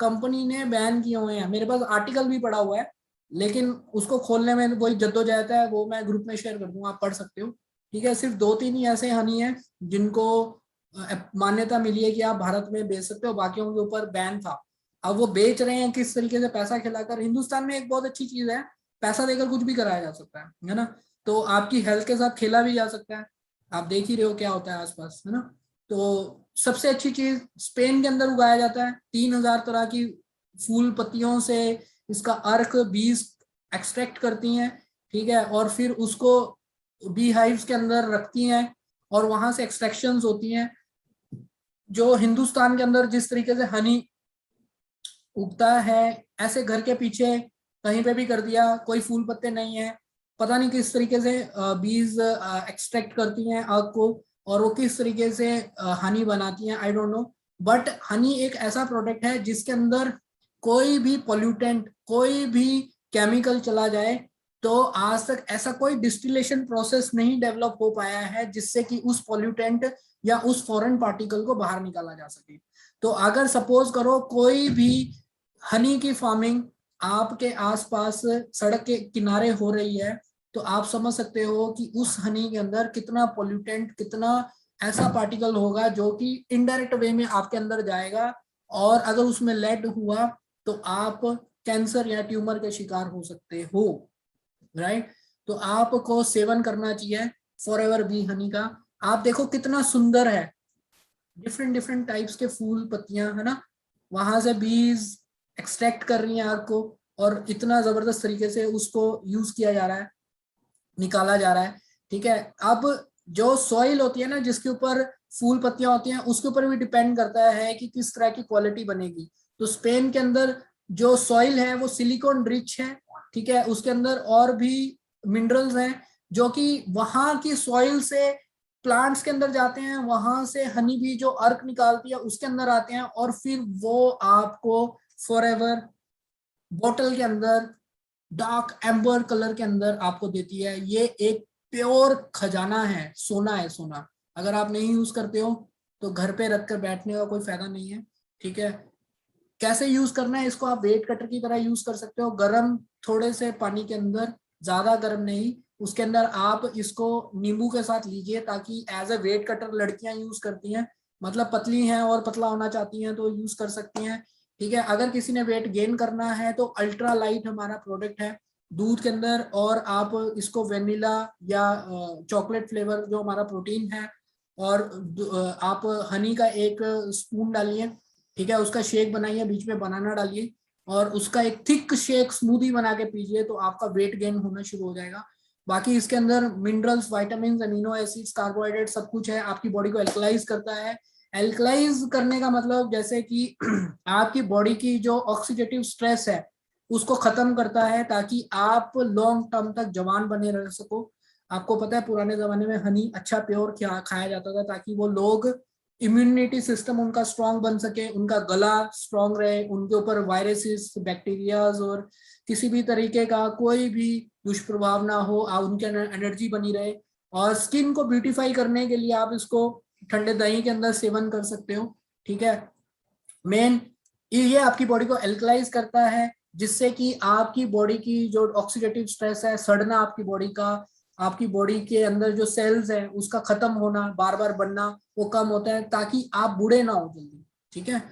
S1: कंपनी ने बैन किए हुए हैं। मेरे पास आर्टिकल भी पड़ा हुआ है, लेकिन उसको खोलने में वही जद्दोजहद है, वो मैं ग्रुप में शेयर कर दूंगा, आप पढ़ सकते हो। ठीक है, सिर्फ 2-3 ही ऐसे हनी है जिनको मान्यता मिली है कि आप भारत में बेच सकते हो, बाकियों के ऊपर बैन था। अब वो बेच रहे हैं किस तरीके से, पैसा खिलाकर। हिंदुस्तान में एक बहुत अच्छी चीज है, पैसा देकर कुछ भी कराया जा सकता है ना। तो आपकी हेल्थ के साथ खेला भी जा सकता है, आप देख ही रहे हो क्या होता है आसपास, है ना। तो सबसे अच्छी चीज स्पेन के अंदर उगाया जाता है, 3000 तरह की फूल पत्तियों से इसका अर्क बीज एक्सट्रैक्ट करती हैं। ठीक है, और फिर उसको बी हाइव्स के अंदर रखती हैं और वहां से एक्सट्रैक्शंस होती हैं। जो हिंदुस्तान के अंदर जिस तरीके से हनी उगता है, ऐसे घर के पीछे कहीं पे भी कर दिया, कोई फूल पत्ते नहीं है, पता नहीं किस तरीके से बीज एक्सट्रैक्ट करती हैं आग को, और वो किस तरीके से हनी बनाती हैं, I don't know. But Honey एक ऐसा प्रोडक्ट है जिसके अंदर कोई भी पोल्यूटेंट, कोई भी केमिकल चला जाए तो आज तक ऐसा कोई डिस्टिलेशन प्रोसेस नहीं डेवलप हो पाया है जिससे कि उस पोल्यूटेंट या उस फॉरेन पार्टिकल को बाहर निकाला जा सके। तो अगर सपोज करो कोई भी हनी की फार्मिंग आपके आसपास सड़क के किनारे हो रही है, तो आप समझ सकते हो कि उस हनी के अंदर कितना पोल्यूटेंट, कितना ऐसा पार्टिकल होगा जो कि इनडायरेक्ट वे में आपके अंदर जाएगा, और अगर उसमें लेड हुआ तो आप कैंसर या ट्यूमर के शिकार हो सकते हो, राइट। तो आपको सेवन करना चाहिए फॉरएवर बी हनी का। आप देखो कितना सुंदर है, डिफरेंट डिफरेंट टाइप्स के फूल पत्तियां, है ना, वहां से बीज एक्सट्रैक्ट कर रही हैं आपको, और इतना जबरदस्त तरीके से उसको यूज किया जा रहा है, निकाला जा रहा है। ठीक है, अब जो सॉइल होती है ना जिसके ऊपर फूल पत्तियां होती हैं, उसके ऊपर भी डिपेंड करता है कि किस तरह की क्वालिटी बनेगी। तो स्पेन के अंदर जो सॉइल है वो सिलिकॉन रिच है। ठीक है, उसके अंदर और भी मिनरल्स हैं जो कि वहां की सॉइल से प्लांट्स के अंदर जाते हैं, वहां से हनी भी जो अर्क निकालती है उसके अंदर आते हैं, और फिर वो आपको फॉरएवर बोतल के अंदर डार्क एम्बर कलर के अंदर आपको देती है। ये एक प्योर खजाना है, सोना है, सोना। अगर आप नहीं यूज करते हो तो घर पे रख कर बैठने का कोई फायदा नहीं है। ठीक है, कैसे यूज करना है इसको, आप वेट कटर की तरह यूज कर सकते हो, गर्म थोड़े से पानी के अंदर, ज्यादा गर्म नहीं, उसके अंदर आप इसको नींबू के साथ लीजिए, ताकि एज ए वेट कटर लड़कियां यूज करती हैं, मतलब पतली हैं और पतला होना चाहती हैं तो यूज कर सकती हैं। ठीक है, अगर किसी ने वेट गेन करना है तो अल्ट्रा लाइट हमारा प्रोडक्ट है दूध के अंदर, और आप इसको वेनिला या चॉकलेट फ्लेवर जो हमारा प्रोटीन है, और आप हनी का एक स्पून डालिए। ठीक है, उसका शेक बनाइए, बीच में बनाना डालिए, और उसका एक थिक शेक स्मूदी बना के पीजिए, तो आपका वेट गेन होना शुरू हो जाएगा। बाकी इसके अंदर minerals, vitamin, amino acids, carbohydrate सब कुछ है, आपकी बॉडी को एल्कलाइज करता है। एल्कलाइज करने का मतलब जैसे कि आपकी बॉडी की जो ऑक्सीडेटिव स्ट्रेस है उसको खत्म करता है, ताकि आप लॉन्ग टर्म तक जवान बने रह सको। आपको पता है पुराने जमाने में हनी अच्छा प्योर खाया जाता था, ताकि वो लोग इम्यूनिटी सिस्टम उनका स्ट्रांग बन सके, उनका गला स्ट्रांग रहे, उनके ऊपर वायरसेस, बैक्टीरियाज और किसी भी तरीके का कोई भी दुष्प्रभाव ना हो, उनके अंदर एनर्जी बनी रहे। और स्किन को ब्यूटीफाई करने के लिए आप इसको ठंडे दही के अंदर सेवन कर सकते हो। ठीक है, मेन ये आपकी बॉडी को एल्कलाइज करता है, जिससे कि आपकी बॉडी की जो ऑक्सीडेटिव स्ट्रेस है, सड़ना आपकी बॉडी का, आपकी बॉडी के अंदर जो सेल्स है उसका खत्म होना, बार बार बनना, वो कम होता है, ताकि आप बूढ़े ना हो जल्दी। ठीक है,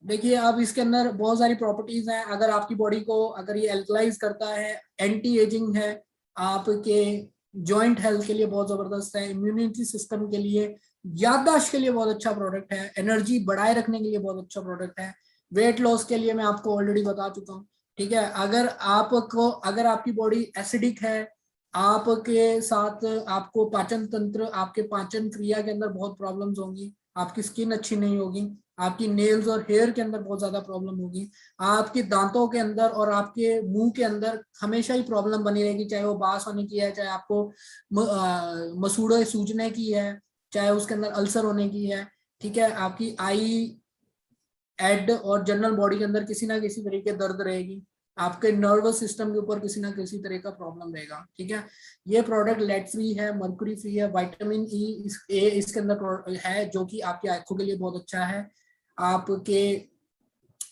S1: देखिए अब इसके अंदर बहुत सारी प्रॉपर्टीज हैं। अगर आपकी बॉडी को अगर ये एल्कलाइज करता है, एंटी एजिंग है, आपके जॉइंट हेल्थ के लिए बहुत जबरदस्त है, इम्यूनिटी सिस्टम के लिए, याददाश्त के लिए बहुत अच्छा प्रोडक्ट है, एनर्जी बढ़ाए रखने के लिए बहुत अच्छा प्रोडक्ट है, वेट लॉस के लिए मैं आपको ऑलरेडी बता चुका हूँ। ठीक है, अगर आपकी बॉडी एसिडिक है, आपके साथ आपको पाचन तंत्र, आपके पाचन क्रिया के अंदर बहुत प्रॉब्लम्स होंगी, आपकी स्किन अच्छी नहीं होगी, आपकी नेल्स और हेयर के अंदर बहुत ज्यादा प्रॉब्लम होगी, आपके दांतों के अंदर और आपके मुंह के अंदर हमेशा ही प्रॉब्लम बनी रहेगी, चाहे वो बास होने की है, चाहे आपको मसूड़े सूजने की है, चाहे उसके अंदर अल्सर होने की है। ठीक है, आपकी आई, हेड और जनरल बॉडी के अंदर किसी ना किसी तरीके दर्द रहेगी, आपके नर्वस सिस्टम के ऊपर किसी ना किसी तरह का प्रॉब्लम रहेगा। ठीक है, ये प्रोडक्ट लेड फ्री है, मर्क्यूरी फ्री है, विटामिन ए इसके अंदर है, जो कि आपकी आंखों के लिए बहुत अच्छा है, आपके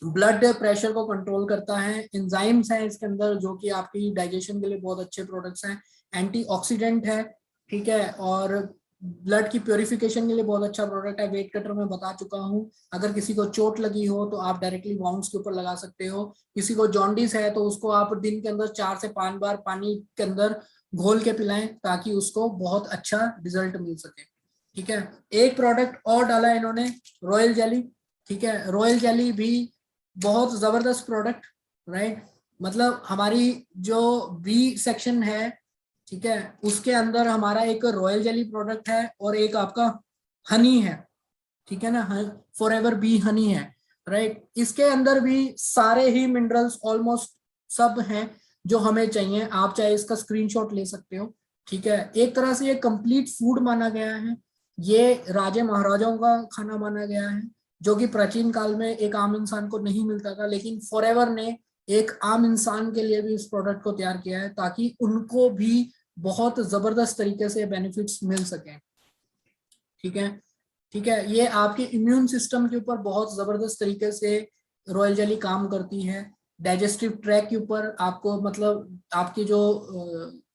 S1: ब्लड प्रेशर को कंट्रोल करता है, एंजाइम्स हैं इसके अंदर जो कि आपकी डाइजेशन के लिए बहुत अच्छे प्रोडक्ट्स हैं, एंटीऑक्सीडेंट है। ठीक है, और ब्लड की प्योरिफिकेशन के लिए बहुत अच्छा प्रोडक्ट है। वेट कटर में बता चुका हूँ, अगर किसी को चोट लगी हो तो आप डायरेक्टली वाउंड्स के ऊपर लगा सकते हो, किसी को जॉन्डिस है तो उसको आप दिन के अंदर 4 से 5 बार पानी के अंदर घोल के पिलाएं, ताकि उसको बहुत अच्छा रिजल्ट मिल सके। ठीक है, एक प्रोडक्ट और डाला है इन्होंने, रॉयल जेली। ठीक है, रॉयल जेली भी बहुत जबरदस्त प्रोडक्ट, राइट, मतलब हमारी जो बी सेक्शन है, ठीक है, उसके अंदर हमारा एक रॉयल जेली प्रोडक्ट है और एक आपका हनी है। ठीक है ना, फॉरएवर बी हनी है, राइट, इसके अंदर भी सारे ही मिनरल्स ऑलमोस्ट सब हैं जो हमें चाहिए। आप चाहे इसका स्क्रीनशॉट ले सकते हो। ठीक है, एक तरह से ये कंप्लीट फूड माना गया है, ये राजे महाराजाओं का खाना माना गया है, जो कि प्राचीन काल में एक आम इंसान को नहीं मिलता था, लेकिन फॉरएवर ने एक आम इंसान के लिए भी इस प्रोडक्ट को तैयार किया है, ताकि उनको भी बहुत जबरदस्त तरीके से बेनिफिट्स मिल सके। ठीक है, ठीक है, ये आपके इम्यून सिस्टम के ऊपर बहुत जबरदस्त तरीके से रॉयल जेली काम करती है। डाइजेस्टिव ट्रैक के ऊपर आपको, मतलब आपकी जो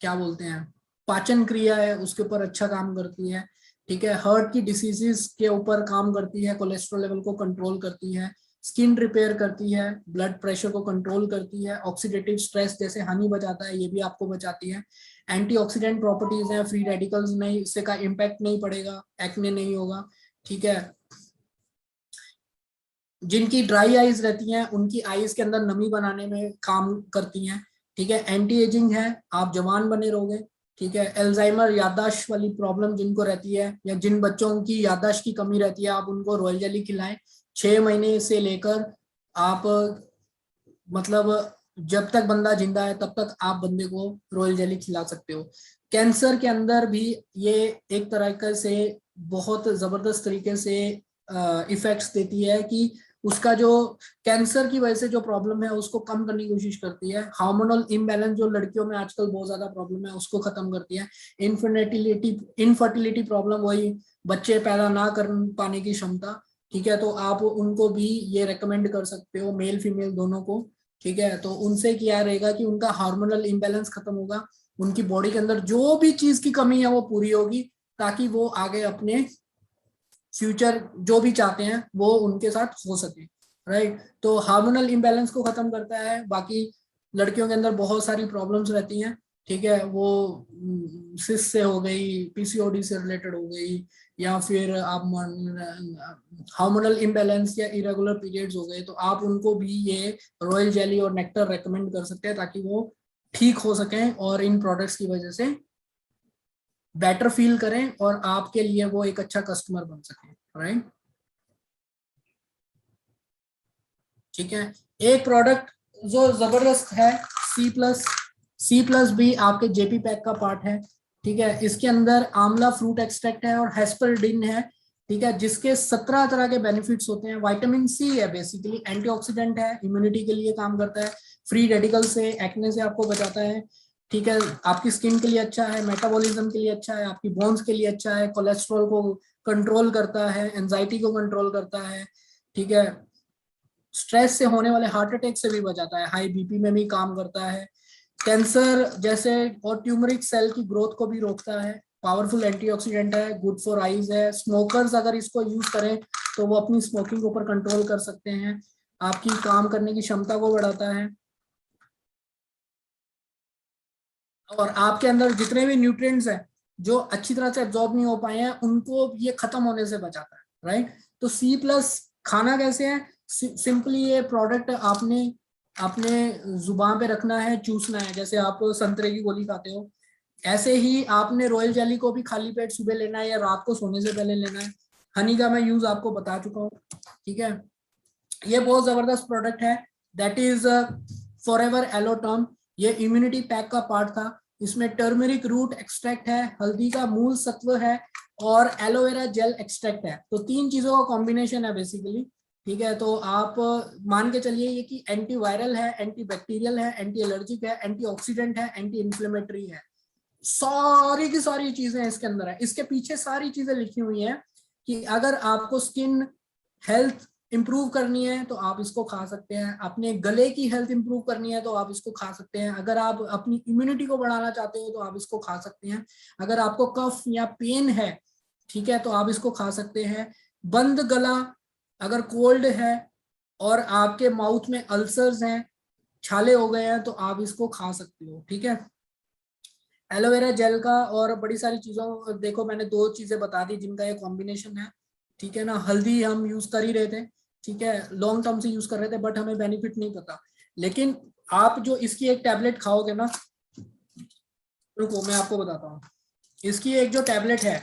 S1: क्या बोलते हैं, पाचन क्रिया है उसके ऊपर अच्छा काम करती है। ठीक है, हार्ट की डिसीजेस के ऊपर काम करती है, कोलेस्ट्रॉल लेवल को कंट्रोल करती है, स्किन रिपेयर करती है, ब्लड प्रेशर को कंट्रोल करती है, ऑक्सीडेटिव स्ट्रेस जैसे हनी बचाता है ये भी आपको बचाती है, एंटीऑक्सीडेंट प्रॉपर्टीज हैं, फ्री रेडिकल्स नहीं, इससे का इम्पैक्ट नहीं पड़ेगा, एक्ने नहीं होगा। ठीक है, जिनकी ड्राई आईज रहती हैं उनकी आईज के अंदर नमी बनाने में काम करती हैं। ठीक है, एंटी एजिंग है, आप जवान बने रहोगे। ठीक है, एल्जाइमर याददाश्त वाली प्रॉब्लम जिनको रहती है या जिन बच्चों की याददाश्त की कमी रहती है, आप उनको रॉयल जेली खिलाएं। 6 महीने से लेकर आप मतलब जब तक बंदा जिंदा है तब तक आप बंदे को रॉयल जेली खिला सकते हो। कैंसर के अंदर भी ये एक तरह से बहुत जबरदस्त तरीके से इफेक्ट्स देती है कि उसका जो कैंसर की वजह से जो प्रॉब्लम है उसको कम करने की कोशिश करती है। हार्मोनल इम्बैलेंस जो लड़कियों में आजकल बहुत ज्यादा प्रॉब्लम है उसको खत्म करती है। इनफर्टिलिटी प्रॉब्लम, वही बच्चे पैदा ना कर पाने की क्षमता। ठीक है, तो आप उनको भी ये रेकमेंड कर सकते हो, मेल फीमेल दोनों को। ठीक है, तो उनसे क्या रहेगा कि उनका हार्मोनल इम्बैलेंस खत्म होगा, उनकी बॉडी के अंदर जो भी चीज की कमी है वो पूरी होगी, ताकि वो आगे अपने फ्यूचर जो भी चाहते हैं वो उनके साथ हो सके। राइट, तो हार्मोनल इम्बैलेंस को खत्म करता है। बाकी लड़कियों के अंदर बहुत सारी प्रॉब्लम्स रहती हैं। ठीक है, वो सिस से हो गई, पीसीओडी से रिलेटेड हो गई, या फिर आप हार्मोनल इम्बैलेंस या इरेगुलर पीरियड्स हो गए, तो आप उनको भी ये रॉयल जेली और नेक्टर रेकमेंड कर सकते हैं ताकि वो ठीक हो सकें और इन प्रोडक्ट्स की वजह से बेटर फील करें और आपके लिए वो एक अच्छा कस्टमर बन सके। राइट, ठीक है। एक प्रोडक्ट जो जबरदस्त है, सी प्लस भी आपके जेपी पैक का पार्ट है। ठीक है, इसके अंदर आंवला फ्रूट एक्सट्रैक्ट है और हेस्परडिन है। ठीक है, जिसके 17 तरह के बेनिफिट्स होते हैं। विटामिन सी है, बेसिकली एंटीऑक्सीडेंट है, इम्यूनिटी के लिए काम करता है, फ्री रेडिकल से, एक्ने से आपको बचाता है। ठीक है, आपकी स्किन के लिए अच्छा है, मेटाबॉलिज्म के लिए अच्छा है, आपकी बोन्स के लिए अच्छा है, कोलेस्ट्रॉल को कंट्रोल करता है, एंजाइटी को कंट्रोल करता है। ठीक है, स्ट्रेस से होने वाले हार्ट अटैक से भी बचाता है, हाई बीपी में भी काम करता है, कैंसर जैसे और ट्यूमरिक सेल की ग्रोथ को भी रोकता है, पावरफुल एंटीऑक्सीडेंट है, गुड फॉर आईज है। स्मोकर्स अगर इसको यूज करें तो वो अपनी स्मोकिंग के ऊपर कंट्रोल कर सकते हैं, आपकी काम करने की क्षमता को बढ़ाता है, और आपके अंदर जितने भी न्यूट्रिएंट्स हैं जो अच्छी तरह से एब्जॉर्ब नहीं हो पाए हैं उनको ये खत्म होने से बचाता है। राइट, तो सी प्लस खाना कैसे है, सिंपली ये प्रोडक्ट आपने अपने जुबान पे रखना है, चूसना है, जैसे आप संतरे की गोली खाते हो ऐसे ही आपने रॉयल जेली को भी खाली पेट सुबह लेना है या रात को सोने से पहले लेना है। हनी का मैं यूज आपको बता चुका हूँ। ठीक है, ये बहुत जबरदस्त प्रोडक्ट है, दैट इज फॉरएवर एलोटर्म। ये इम्यूनिटी पैक का पार्ट था। इसमें टर्मरिक रूट एक्सट्रैक्ट है, हल्दी का मूल सत्व है और एलोवेरा जेल एक्सट्रैक्ट है। तो 3 चीजों का कॉम्बिनेशन है बेसिकली। ठीक है, तो आप मान के चलिए ये कि एंटी वायरल है, एंटी बैक्टीरियल है, एंटी एलर्जिक है, एंटी ऑक्सीडेंट है, एंटी इन्फ्लेमेटरी है। सारी की सारी चीजें इसके अंदर है। इसके पीछे सारी चीजें लिखी हुई हैं कि अगर आपको स्किन हेल्थ इंप्रूव करनी है तो आप इसको खा सकते हैं, अपने गले की हेल्थ इंप्रूव करनी है तो आप इसको खा सकते हैं, अगर आप अपनी इम्यूनिटी को बढ़ाना चाहते हो तो आप इसको खा सकते हैं, अगर आपको कफ या पेन है, ठीक है, तो आप इसको खा सकते हैं, बंद गला, अगर कोल्ड है और आपके माउथ में अल्सर्स हैं, छाले हो गए हैं, तो आप इसको खा सकते हो। ठीक है, एलोवेरा जेल का और बड़ी सारी चीजों, देखो मैंने 2 चीजें बता दी जिनका ये कॉम्बिनेशन है। ठीक है ना, हल्दी हम यूज कर ही रहे थे, ठीक है, लॉन्ग टर्म से यूज कर रहे थे, बट हमें बेनिफिट नहीं पता। लेकिन आप जो इसकी एक टैबलेट खाओगे ना, रुको मैं आपको बताता हूँ। इसकी एक जो टैबलेट है,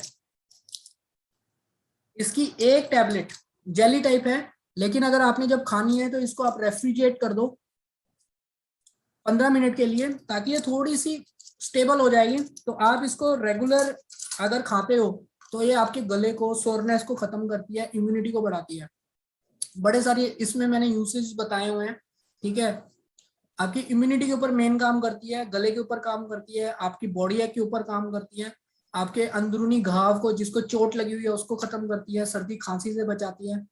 S1: इसकी एक टैबलेट जेली टाइप है, लेकिन अगर आपने जब खानी है तो इसको आप रेफ्रिजरेट कर दो 15 मिनट के लिए, ताकि ये थोड़ी सी स्टेबल हो जाएगी। तो आप इसको रेगुलर अगर खाते हो तो ये आपके गले को, सोरनेस को खत्म करती है, इम्यूनिटी को बढ़ाती है। बड़े सारे इसमें मैंने यूसेज बताए हुए हैं। ठीक है, आपकी इम्यूनिटी के ऊपर मेन काम करती है, गले के ऊपर काम करती है, आपकी बॉडी के ऊपर काम करती है, आपके अंदरूनी घाव को, जिसको चोट लगी हुई है, उसको खत्म करती है, सर्दी खांसी से बचाती है।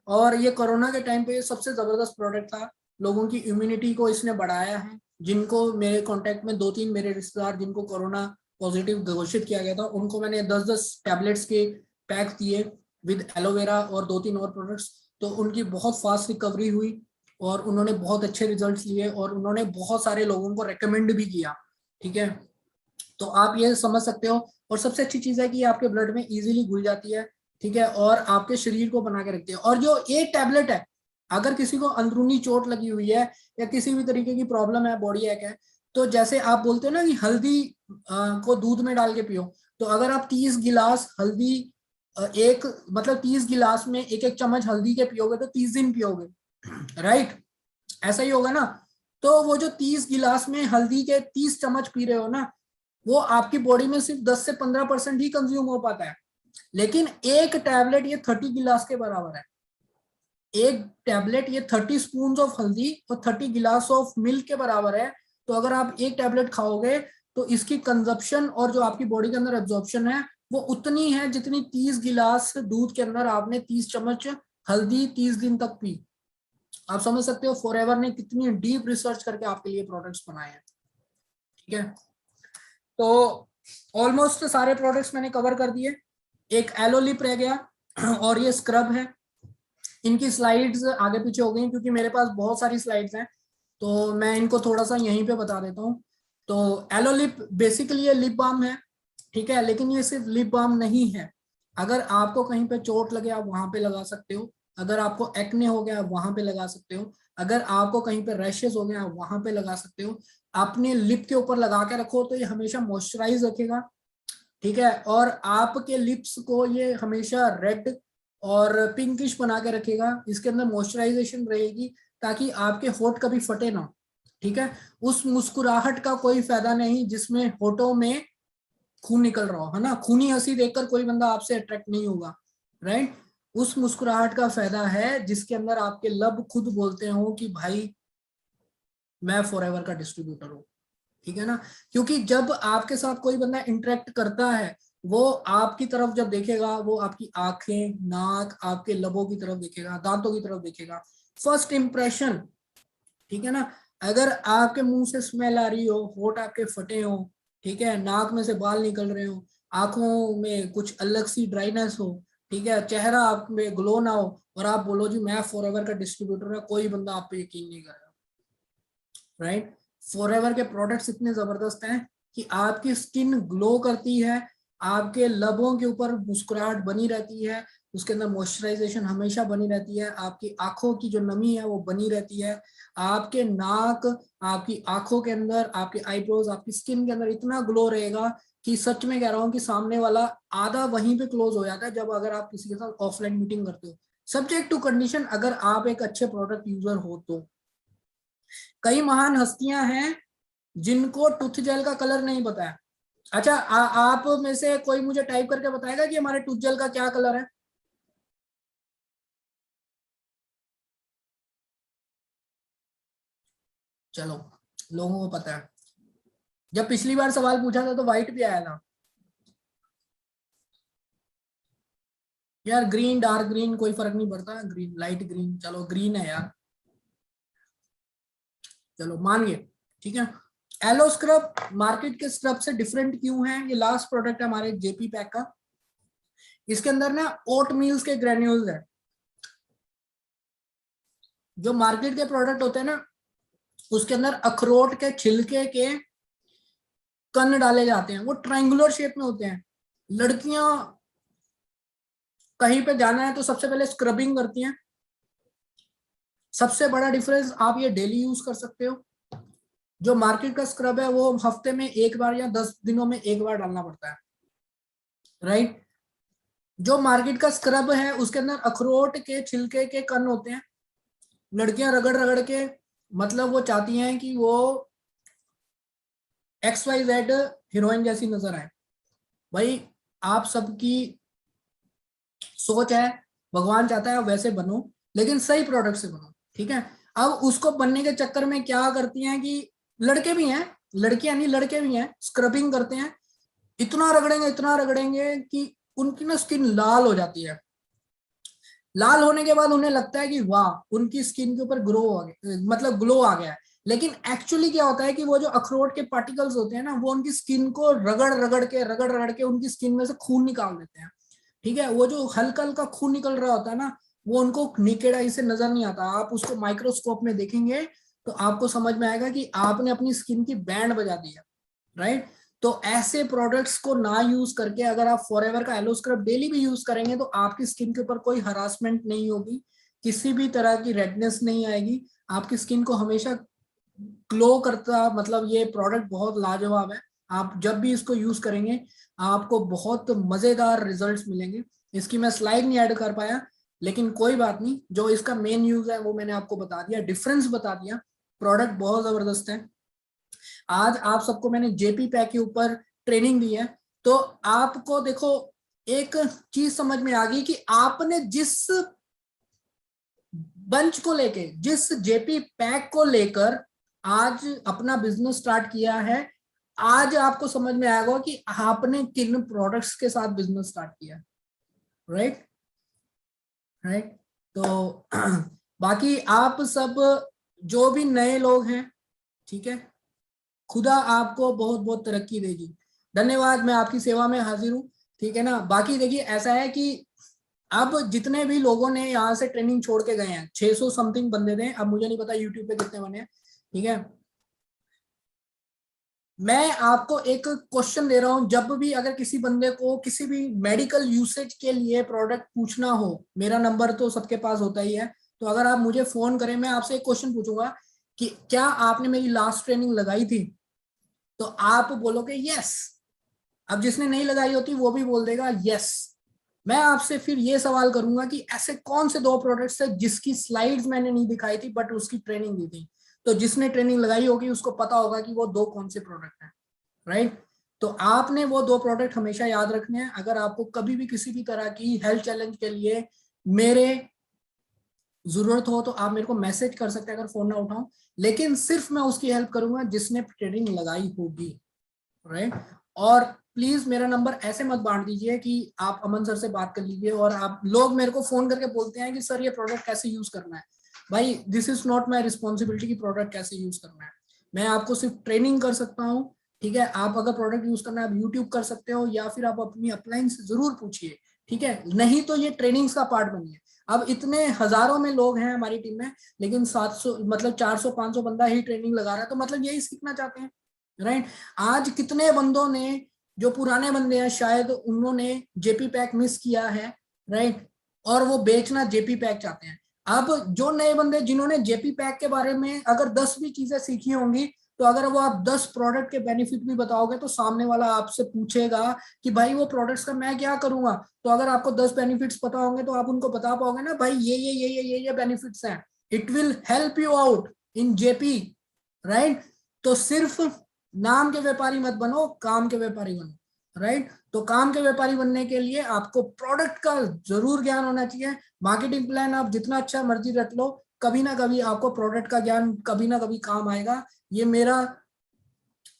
S1: और ये कोरोना के टाइम पे सबसे जबरदस्त प्रोडक्ट था, लोगों की इम्यूनिटी को इसने बढ़ाया है। जिनको मेरे कांटेक्ट में 2-3 मेरे रिश्तेदार जिनको कोरोना पॉजिटिव घोषित किया गया था, उनको मैंने 10-10 टैबलेट्स के पैक दिए विद एलोवेरा और 2-3 और प्रोडक्ट्स। तो उनकी बहुत फास्ट रिकवरी हुई और उन्होंने बहुत अच्छे रिजल्ट्स लिए और उन्होंने बहुत सारे लोगों को रेकमेंड भी किया। ठीक है, तो आप ये समझ सकते हो। और सबसे अच्छी चीज है कि ये आपके ब्लड में इजीली घुल जाती है। ठीक है, और आपके शरीर को बना के रखती है। और जो एक टैबलेट है अगर किसी को अंदरूनी चोट लगी हुई है या किसी भी तरीके की प्रॉब्लम है, बॉडी एक है, तो जैसे आप बोलते हो ना कि हल्दी को दूध में डाल के पियो, तो अगर आप 30 गिलास हल्दी एक मतलब 30 गिलास में एक एक चम्मच हल्दी के पियोगे तो 30 दिन पियोगे, राइट? ऐसा ही होगा ना। तो वो जो 30 गिलास में हल्दी के 30 चम्मच पी रहे हो ना, वो आपकी बॉडी में सिर्फ 10 से 15% ही कंज्यूम हो पाता है। लेकिन एक टैबलेट ये 30 गिलास के बराबर है। एक टैबलेट ये 30 स्पून ऑफ हल्दी और 30 गिलास ऑफ मिल्क के बराबर है। तो अगर आप एक टैबलेट खाओगे तो इसकी कंजप्शन और जो आपकी बॉडी के अंदर एब्जॉर्प्शन है वो उतनी है जितनी 30 गिलास दूध के अंदर आपने 30 चम्मच हल्दी 30 दिन तक पी। आप समझ सकते हो फॉरएवर ने कितनी डीप रिसर्च करके आपके लिए प्रोडक्ट्स बनाए हैं। ठीक है, तो ऑलमोस्ट सारे प्रोडक्ट्स मैंने कवर कर दिए। एक एलोलिप रह गया और ये स्क्रब है। इनकी स्लाइड्स आगे पीछे हो गई क्योंकि मेरे पास बहुत सारी स्लाइड्स हैं, तो मैं इनको थोड़ा सा यहीं पे बता देता हूँ। तो एलोलिप बेसिकली ये लिप बाम है, ठीक है, लेकिन ये सिर्फ लिप बाम नहीं है। अगर आपको कहीं पे चोट लगे आप वहां पे लगा सकते हो, अगर आपको एक्ने हो गया आप वहां पे लगा सकते हो, अगर आपको कहीं पे रैशेस हो गए आप वहां पे लगा सकते हो। अपने लिप के ऊपर लगा के रखो तो ये हमेशा मॉइस्चराइज रखेगा, ठीक है, और आपके लिप्स को ये हमेशा रेड और पिंकिश बना के रखेगा। इसके अंदर मॉइस्चराइजेशन रहेगी ताकि आपके होठ कभी फटे ना, ठीक है। उस मुस्कुराहट का कोई फायदा नहीं जिसमें होठों में खून निकल रहा हो, है ना। खूनी हंसी देखकर कोई बंदा आपसे अट्रैक्ट नहीं होगा, राइट। उस मुस्कुराहट का फायदा है जिसके अंदर आपके लब खुद बोलते हो कि भाई मैं फॉरएवर का डिस्ट्रीब्यूटर हूँ, ठीक है ना। क्योंकि जब आपके साथ कोई बंदा इंटरेक्ट करता है वो आपकी तरफ जब देखेगा वो आपकी आंखें, नाक, आपके लबों की तरफ देखेगा, दांतों की तरफ देखेगा। फर्स्ट इंप्रेशन, ठीक है ना। अगर आपके मुंह से स्मेल आ रही हो, होठ आपके फटे हो, ठीक है, नाक में से बाल निकल रहे हो, आंखों में कुछ अलग सी ड्राइनेस हो, ठीक है, चेहरा आप में ग्लो ना हो और आप बोलो जी मैं फॉरएवर का डिस्ट्रीब्यूटर है, कोई बंदा आप पे यकीन नहीं करेगा, राइट। फॉरएवर के प्रोडक्ट्स इतने जबरदस्त हैं कि आपकी स्किन ग्लो करती है, आपके लबों के ऊपर मुस्कुराहट बनी रहती है, उसके अंदर मॉइस्चराइजेशन हमेशा बनी रहती है, आपकी आंखों की जो नमी है वो बनी रहती है, आपके नाक, आपकी आंखों के अंदर, आपके आईब्रोज, आपकी स्किन के अंदर इतना ग्लो रहेगा कि सच में कह रहा हूँ कि सामने वाला आधा वहीं पे क्लोज हो जाता है जब अगर आप किसी के साथ ऑफलाइन मीटिंग करते हो, सब्जेक्ट टू कंडीशन अगर आप एक अच्छे प्रोडक्ट यूजर हो तो। कई महान हस्तियां हैं जिनको टूथ जेल का कलर नहीं पता है। अच्छा, आप में से कोई मुझे टाइप करके बताएगा कि हमारे टूथ जेल का क्या कलर है? चलो, लोगों को पता है। जब पिछली बार सवाल पूछा था तो व्हाइट भी आया था यार। ग्रीन, डार्क ग्रीन कोई फर्क नहीं पड़ता, ग्रीन, लाइट ग्रीन, चलो ग्रीन है यार, चलो मान गए, ठीक है। एलो स्क्रब मार्केट के स्क्रब से डिफरेंट क्यों है? ये लास्ट प्रोडक्ट है हमारे जेपी पैक का। इसके अंदर ना ओट मील्स के ग्रेन्यूल्स है। जो मार्केट के प्रोडक्ट होते हैं ना उसके अंदर अखरोट के छिलके के कण डाले जाते हैं, वो ट्रायंगुलर शेप में होते हैं। लड़कियां कहीं पे जाना है तो सबसे पहले स्क्रबिंग करती हैं। सबसे बड़ा डिफरेंस, आप ये डेली यूज कर सकते हो। जो मार्केट का स्क्रब है वो हफ्ते में एक बार या 10 दिनों में एक बार डालना पड़ता है, राइट। जो मार्केट का स्क्रब है उसके अंदर अखरोट के छिलके के कण होते हैं। लड़कियां रगड़ रगड़ के, मतलब वो चाहती हैं कि वो XYZ हीरोइन जैसी नजर आए। भाई आप सबकी सोच है, भगवान चाहता है वैसे बनो, लेकिन सही प्रोडक्ट से बनो, ठीक है। अब उसको बनने के चक्कर में क्या करती हैं कि लड़के भी हैं, लड़कियां नहीं लड़के भी हैं, स्क्रबिंग करते हैं, इतना रगड़ेंगे कि उनकी ना स्किन लाल हो जाती है। लाल होने के बाद उन्हें लगता है कि वाह उनकी स्किन के ऊपर ग्रो आ गया, मतलब ग्लो आ गया है। लेकिन एक्चुअली क्या होता है कि वो जो अखरोट के पार्टिकल्स होते हैं ना वो उनकी स्किन को रगड़ रगड़ के उनकी स्किन में से खून निकाल देते हैं, ठीक है। वो जो हल्का हल्का खून निकल रहा होता है ना वो उनको नेकेड आई से नजर नहीं आता। आप उसको माइक्रोस्कोप में देखेंगे तो आपको समझ में आएगा कि आपने अपनी स्किन की बैंड बजा दी है, राइट। तो ऐसे प्रोडक्ट्स को ना यूज करके अगर आप फॉरएवर का एलो स्क्रब डेली भी यूज करेंगे तो आपकी स्किन के ऊपर कोई हरासमेंट नहीं होगी, किसी भी तरह की रेडनेस नहीं आएगी, आपकी स्किन को हमेशा ग्लो करता, मतलब ये प्रोडक्ट बहुत लाजवाब है। आप जब भी इसको यूज करेंगे आपको बहुत मजेदार रिजल्ट्स मिलेंगे। इसकी मैं स्लाइड नहीं ऐड कर पाया, लेकिन कोई बात नहीं, जो इसका मेन यूज है वो मैंने आपको बता दिया, डिफरेंस बता दिया। प्रोडक्ट बहुत जबरदस्त है। आज आप सबको मैंने जेपी पैक के ऊपर ट्रेनिंग दी है, तो आपको देखो एक चीज समझ में आ गई कि आपने जिस बंच को लेके, जिस जेपी पैक को लेकर आज अपना बिजनेस स्टार्ट किया है, आज आपको समझ में आएगा कि आपने किन प्रोडक्ट्स के साथ बिजनेस स्टार्ट किया। Right, right. तो बाकी आप सब जो भी नए लोग हैं, ठीक है, खुदा आपको बहुत बहुत तरक्की देगी। धन्यवाद, मैं आपकी सेवा में हाजिर हूँ। ठीक है ना। बाकी देखिए ऐसा है कि अब जितने भी लोगों ने यहाँ से ट्रेनिंग छोड़ के गए हैं, 600 समथिंग बंदे थे, अब मुझे नहीं पता यूट्यूब पे कितने बने हैं, ठीक है। मैं आपको एक क्वेश्चन दे रहा हूं, जब भी अगर किसी बंदे को किसी भी मेडिकल यूसेज के लिए प्रोडक्ट पूछना हो, मेरा नंबर तो सबके पास होता ही है, तो अगर आप मुझे फोन करें, मैं आपसे एक क्वेश्चन पूछूंगा कि क्या आपने मेरी लास्ट ट्रेनिंग लगाई थी, तो आप बोलोगे यस। अब जिसने नहीं लगाई होती वो भी बोल देगा यस। मैं आपसे फिर ये सवाल करूंगा कि ऐसे कौन से दो प्रोडक्ट्स है जिसकी स्लाइड्स मैंने नहीं दिखाई थी बट उसकी ट्रेनिंग दी थी, तो जिसने ट्रेनिंग लगाई होगी उसको पता होगा कि वो दो कौन से प्रोडक्ट हैं। राइट। तो आपने वो दो प्रोडक्ट हमेशा याद रखने हैं। अगर आपको कभी भी किसी भी तरह की हेल्थ चैलेंज के लिए मेरे जरूरत हो तो आप मेरे को मैसेज कर सकते हैं अगर फोन ना उठाऊं, लेकिन सिर्फ मैं उसकी हेल्प करूंगा जिसने ट्रेनिंग लगाई होगी। राइट। और प्लीज मेरा नंबर ऐसे मत बांट दीजिए कि आप अमन सर से बात कर लीजिए और आप लोग मेरे को फोन करके बोलते हैं कि सर ये प्रोडक्ट कैसे यूज करना है। भाई this is not my responsibility कि प्रोडक्ट कैसे यूज करना है। मैं आपको सिर्फ ट्रेनिंग कर सकता हूँ। ठीक है, आप अगर प्रोडक्ट यूज करना है आप यूट्यूब कर सकते हो या फिर आप अपनी अपलाइन से जरूर पूछिए। ठीक है, नहीं तो ये ट्रेनिंग्स का पार्ट बनिए। अब इतने हजारों में लोग हैं हमारी टीम में, लेकिन 700 मतलब 400-500 बंदा ही ट्रेनिंग लगा रहा है, तो मतलब यही सीखना चाहते हैं। राइट। आज कितने बंदों ने, जो पुराने बंदे हैं शायद उन्होंने जेपी पैक मिस किया है। राइट। और वो बेचना जेपी पैक चाहते हैं। अब जो नए बंदे जिन्होंने जेपी पैक के बारे में अगर 10 भी चीजें सीखी होंगी, तो अगर वो आप 10 प्रोडक्ट के बेनिफिट भी बताओगे तो सामने वाला आपसे पूछेगा कि भाई वो प्रोडक्ट्स का मैं क्या करूंगा। तो अगर आपको 10 बेनिफिट्स पता होंगे तो आप उनको बता पाओगे ना, भाई ये बेनिफिट्स हैं। It will help you out in JP. Right. तो सिर्फ नाम के व्यापारी मत बनो, काम के व्यापारी बनो। राइट। तो काम के व्यापारी बनने के लिए आपको प्रोडक्ट का जरूर ज्ञान होना चाहिए। मार्केटिंग प्लान आप जितना अच्छा मर्जी रख लो, कभी ना कभी आपको प्रोडक्ट का ज्ञान कभी ना कभी काम आएगा। ये मेरा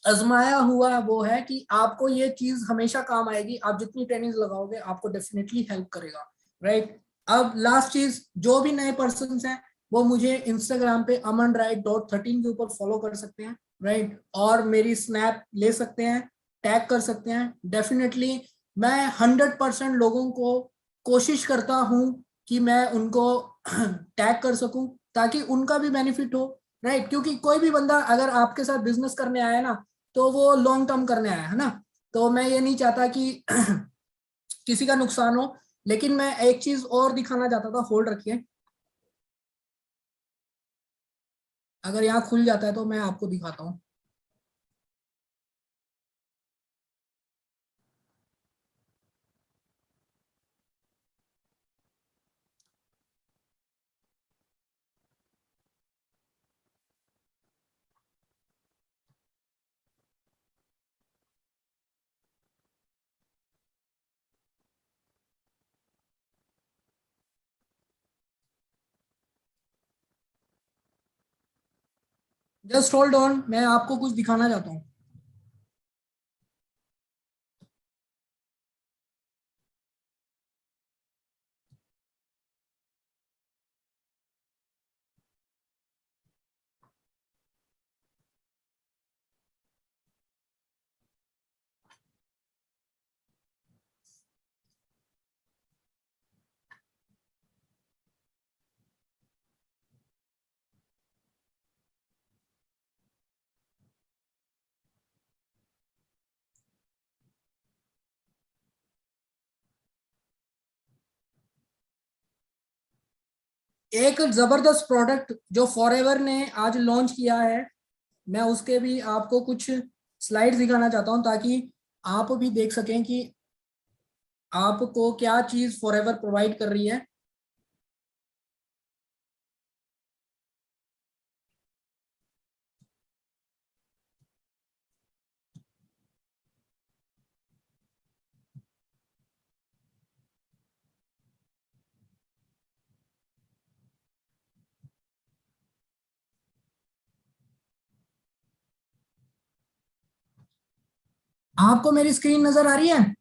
S1: आजमाया हुआ वो है कि आपको ये चीज हमेशा काम आएगी। आप जितनी ट्रेनिंग लगाओगे आपको डेफिनेटली हेल्प करेगा। राइट। अब लास्ट चीज, जो भी नए पर्सन हैं वो मुझे इंस्टाग्राम पे amanrai.13 के ऊपर फॉलो कर सकते हैं। राइट। और मेरी स्नैप ले सकते हैं, टैग कर सकते हैं। डेफिनेटली मैं 100% लोगों को कोशिश करता हूं कि मैं उनको टैग कर सकूं ताकि उनका भी बेनिफिट हो। राइट। क्योंकि कोई भी बंदा अगर आपके साथ बिजनेस करने आया ना, तो वो लॉन्ग टर्म करने आया है ना। तो मैं ये नहीं चाहता कि किसी का नुकसान हो। लेकिन मैं एक चीज और दिखाना चाहता था, होल्ड रखिए, अगर यहाँ खुल जाता है तो मैं आपको दिखाता हूँ। जस्ट होल्ड ऑन, मैं आपको कुछ दिखाना चाहता हूँ। एक जबरदस्त प्रोडक्ट जो फॉरएवर ने आज लॉन्च किया है, मैं उसके भी आपको कुछ स्लाइड्स दिखाना चाहता हूं ताकि आप भी देख सकें कि आपको क्या चीज फॉरएवर प्रोवाइड कर रही है। आपको मेरी स्क्रीन नजर आ रही है?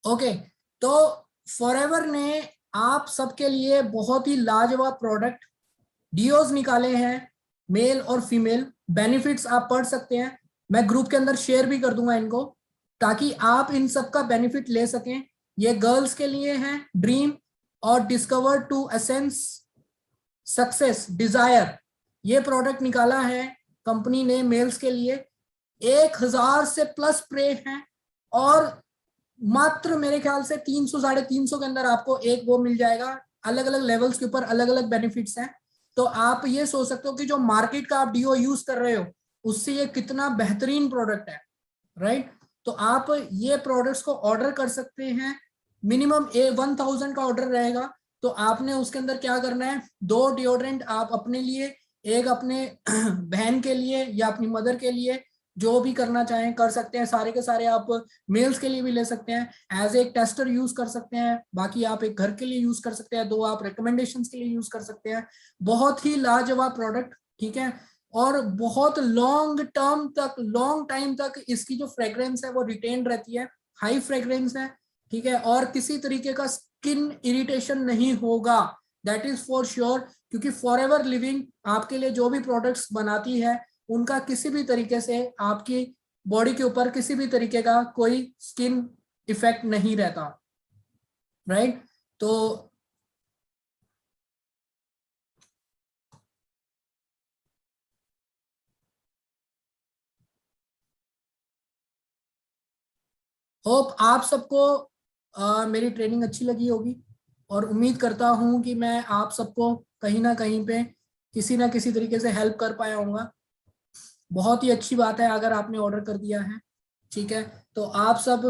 S1: ओके, तो फॉरएवर ने आप सबके लिए बहुत ही लाजवाब प्रोडक्ट डीओज निकाले हैं, मेल और फीमेल। बेनिफिट्स आप पढ़ सकते हैं, मैं ग्रुप के अंदर शेयर भी कर दूंगा इनको ताकि आप इन सब का बेनिफिट ले सकें। ये गर्ल्स के लिए हैं, ड्रीम और discover to essence success desire, ये प्रोडक्ट निकाला है कंपनी ने मेल्स के लिए। 1000 से प्लस प्रे हैं और मात्र मेरे ख्याल से 300 350 के अंदर आपको एक वो मिल जाएगा। अलग अलग लेवल्स के ऊपर अलग अलग बेनिफिट्स हैं। तो आप ये सोच सकते हो कि जो मार्केट का आप डीओ यूज कर रहे हो उससे ये कितना बेहतरीन प्रोडक्ट है, राइट? तो आप ये प्रोडक्ट्स को ऑर्डर कर सकते हैं। मिनिमम 1000 का ऑर्डर रहेगा। तो आपने उसके अंदर क्या करना है, 2 डिओड्रेंट आप अपने लिए, एक अपने बहन के लिए या अपनी मदर के लिए, जो भी करना चाहें कर सकते हैं। सारे के सारे आप मेल्स के लिए भी ले सकते हैं, एज एक टेस्टर यूज कर सकते हैं, बाकी आप एक घर के लिए यूज कर सकते हैं, 2 आप रिकमेंडेशंस के लिए यूज कर सकते हैं। बहुत ही लाजवाब प्रोडक्ट, ठीक है। और बहुत लॉन्ग टर्म तक, लॉन्ग टाइम तक इसकी जो फ्रेग्रेंस है वो रिटेन रहती है, हाई फ्रेग्रेंस है, ठीक है। और किसी तरीके का स्किन इरिटेशन नहीं होगा, दैट इज फॉर श्योर, क्योंकि फॉरएवर लिविंग आपके लिए जो भी प्रोडक्ट्स बनाती है उनका किसी भी तरीके से आपकी बॉडी के ऊपर किसी भी तरीके का कोई स्किन इफेक्ट नहीं रहता, राइट? तो होप आप सबको मेरी ट्रेनिंग अच्छी लगी होगी और उम्मीद करता हूं कि मैं आप सबको कहीं ना कहीं पे किसी ना किसी तरीके से हेल्प कर पाया हूँगा। बहुत ही अच्छी बात है अगर आपने ऑर्डर कर दिया है, ठीक है। तो आप सब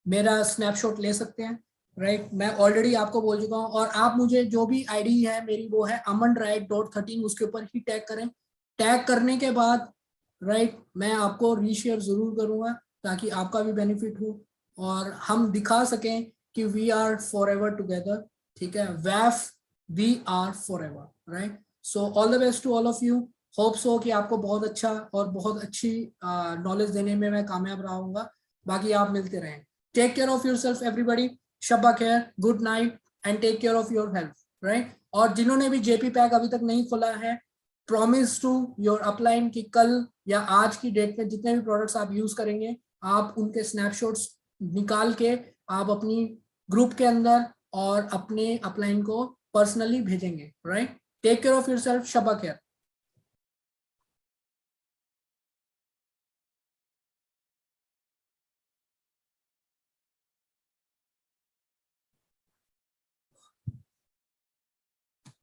S1: मेरा स्नैपशॉट ले सकते हैं, राइट? मैं ऑलरेडी आपको बोल चुका हूँ। और आप मुझे जो भी आईडी है मेरी वो है amandraid.13, उसके ऊपर ही टैग करें। टैग करने के बाद राइट मैं आपको रीशेयर जरूर करूंगा ताकि आपका भी बेनिफिट हो और हम दिखा सकें कि we are forever together, ठीक है। वैफ we are forever, right? So all the best to all of you. Hope so कि आपको बहुत अच्छा और बहुत अच्छी नॉलेज देने में मैं कामयाब रहूंगा। बाकी आप मिलते रहें। Take care of yourself everybody, शब्बा खैर, good night and take care of your health, right? और जिन्होंने भी जेपी पैक अभी तक नहीं खोला है, प्रॉमिस टू योर अपलाइन कि कल या आज की डेट में जितने भी प्रोडक्ट्स आप यूज करेंगे आप उनके स्नैपशॉट्स निकाल के आप अपनी ग्रुप के अंदर और अपने अपलाइन को पर्सनली भेजेंगे, right? Take care of yourself, शब्बा खैर।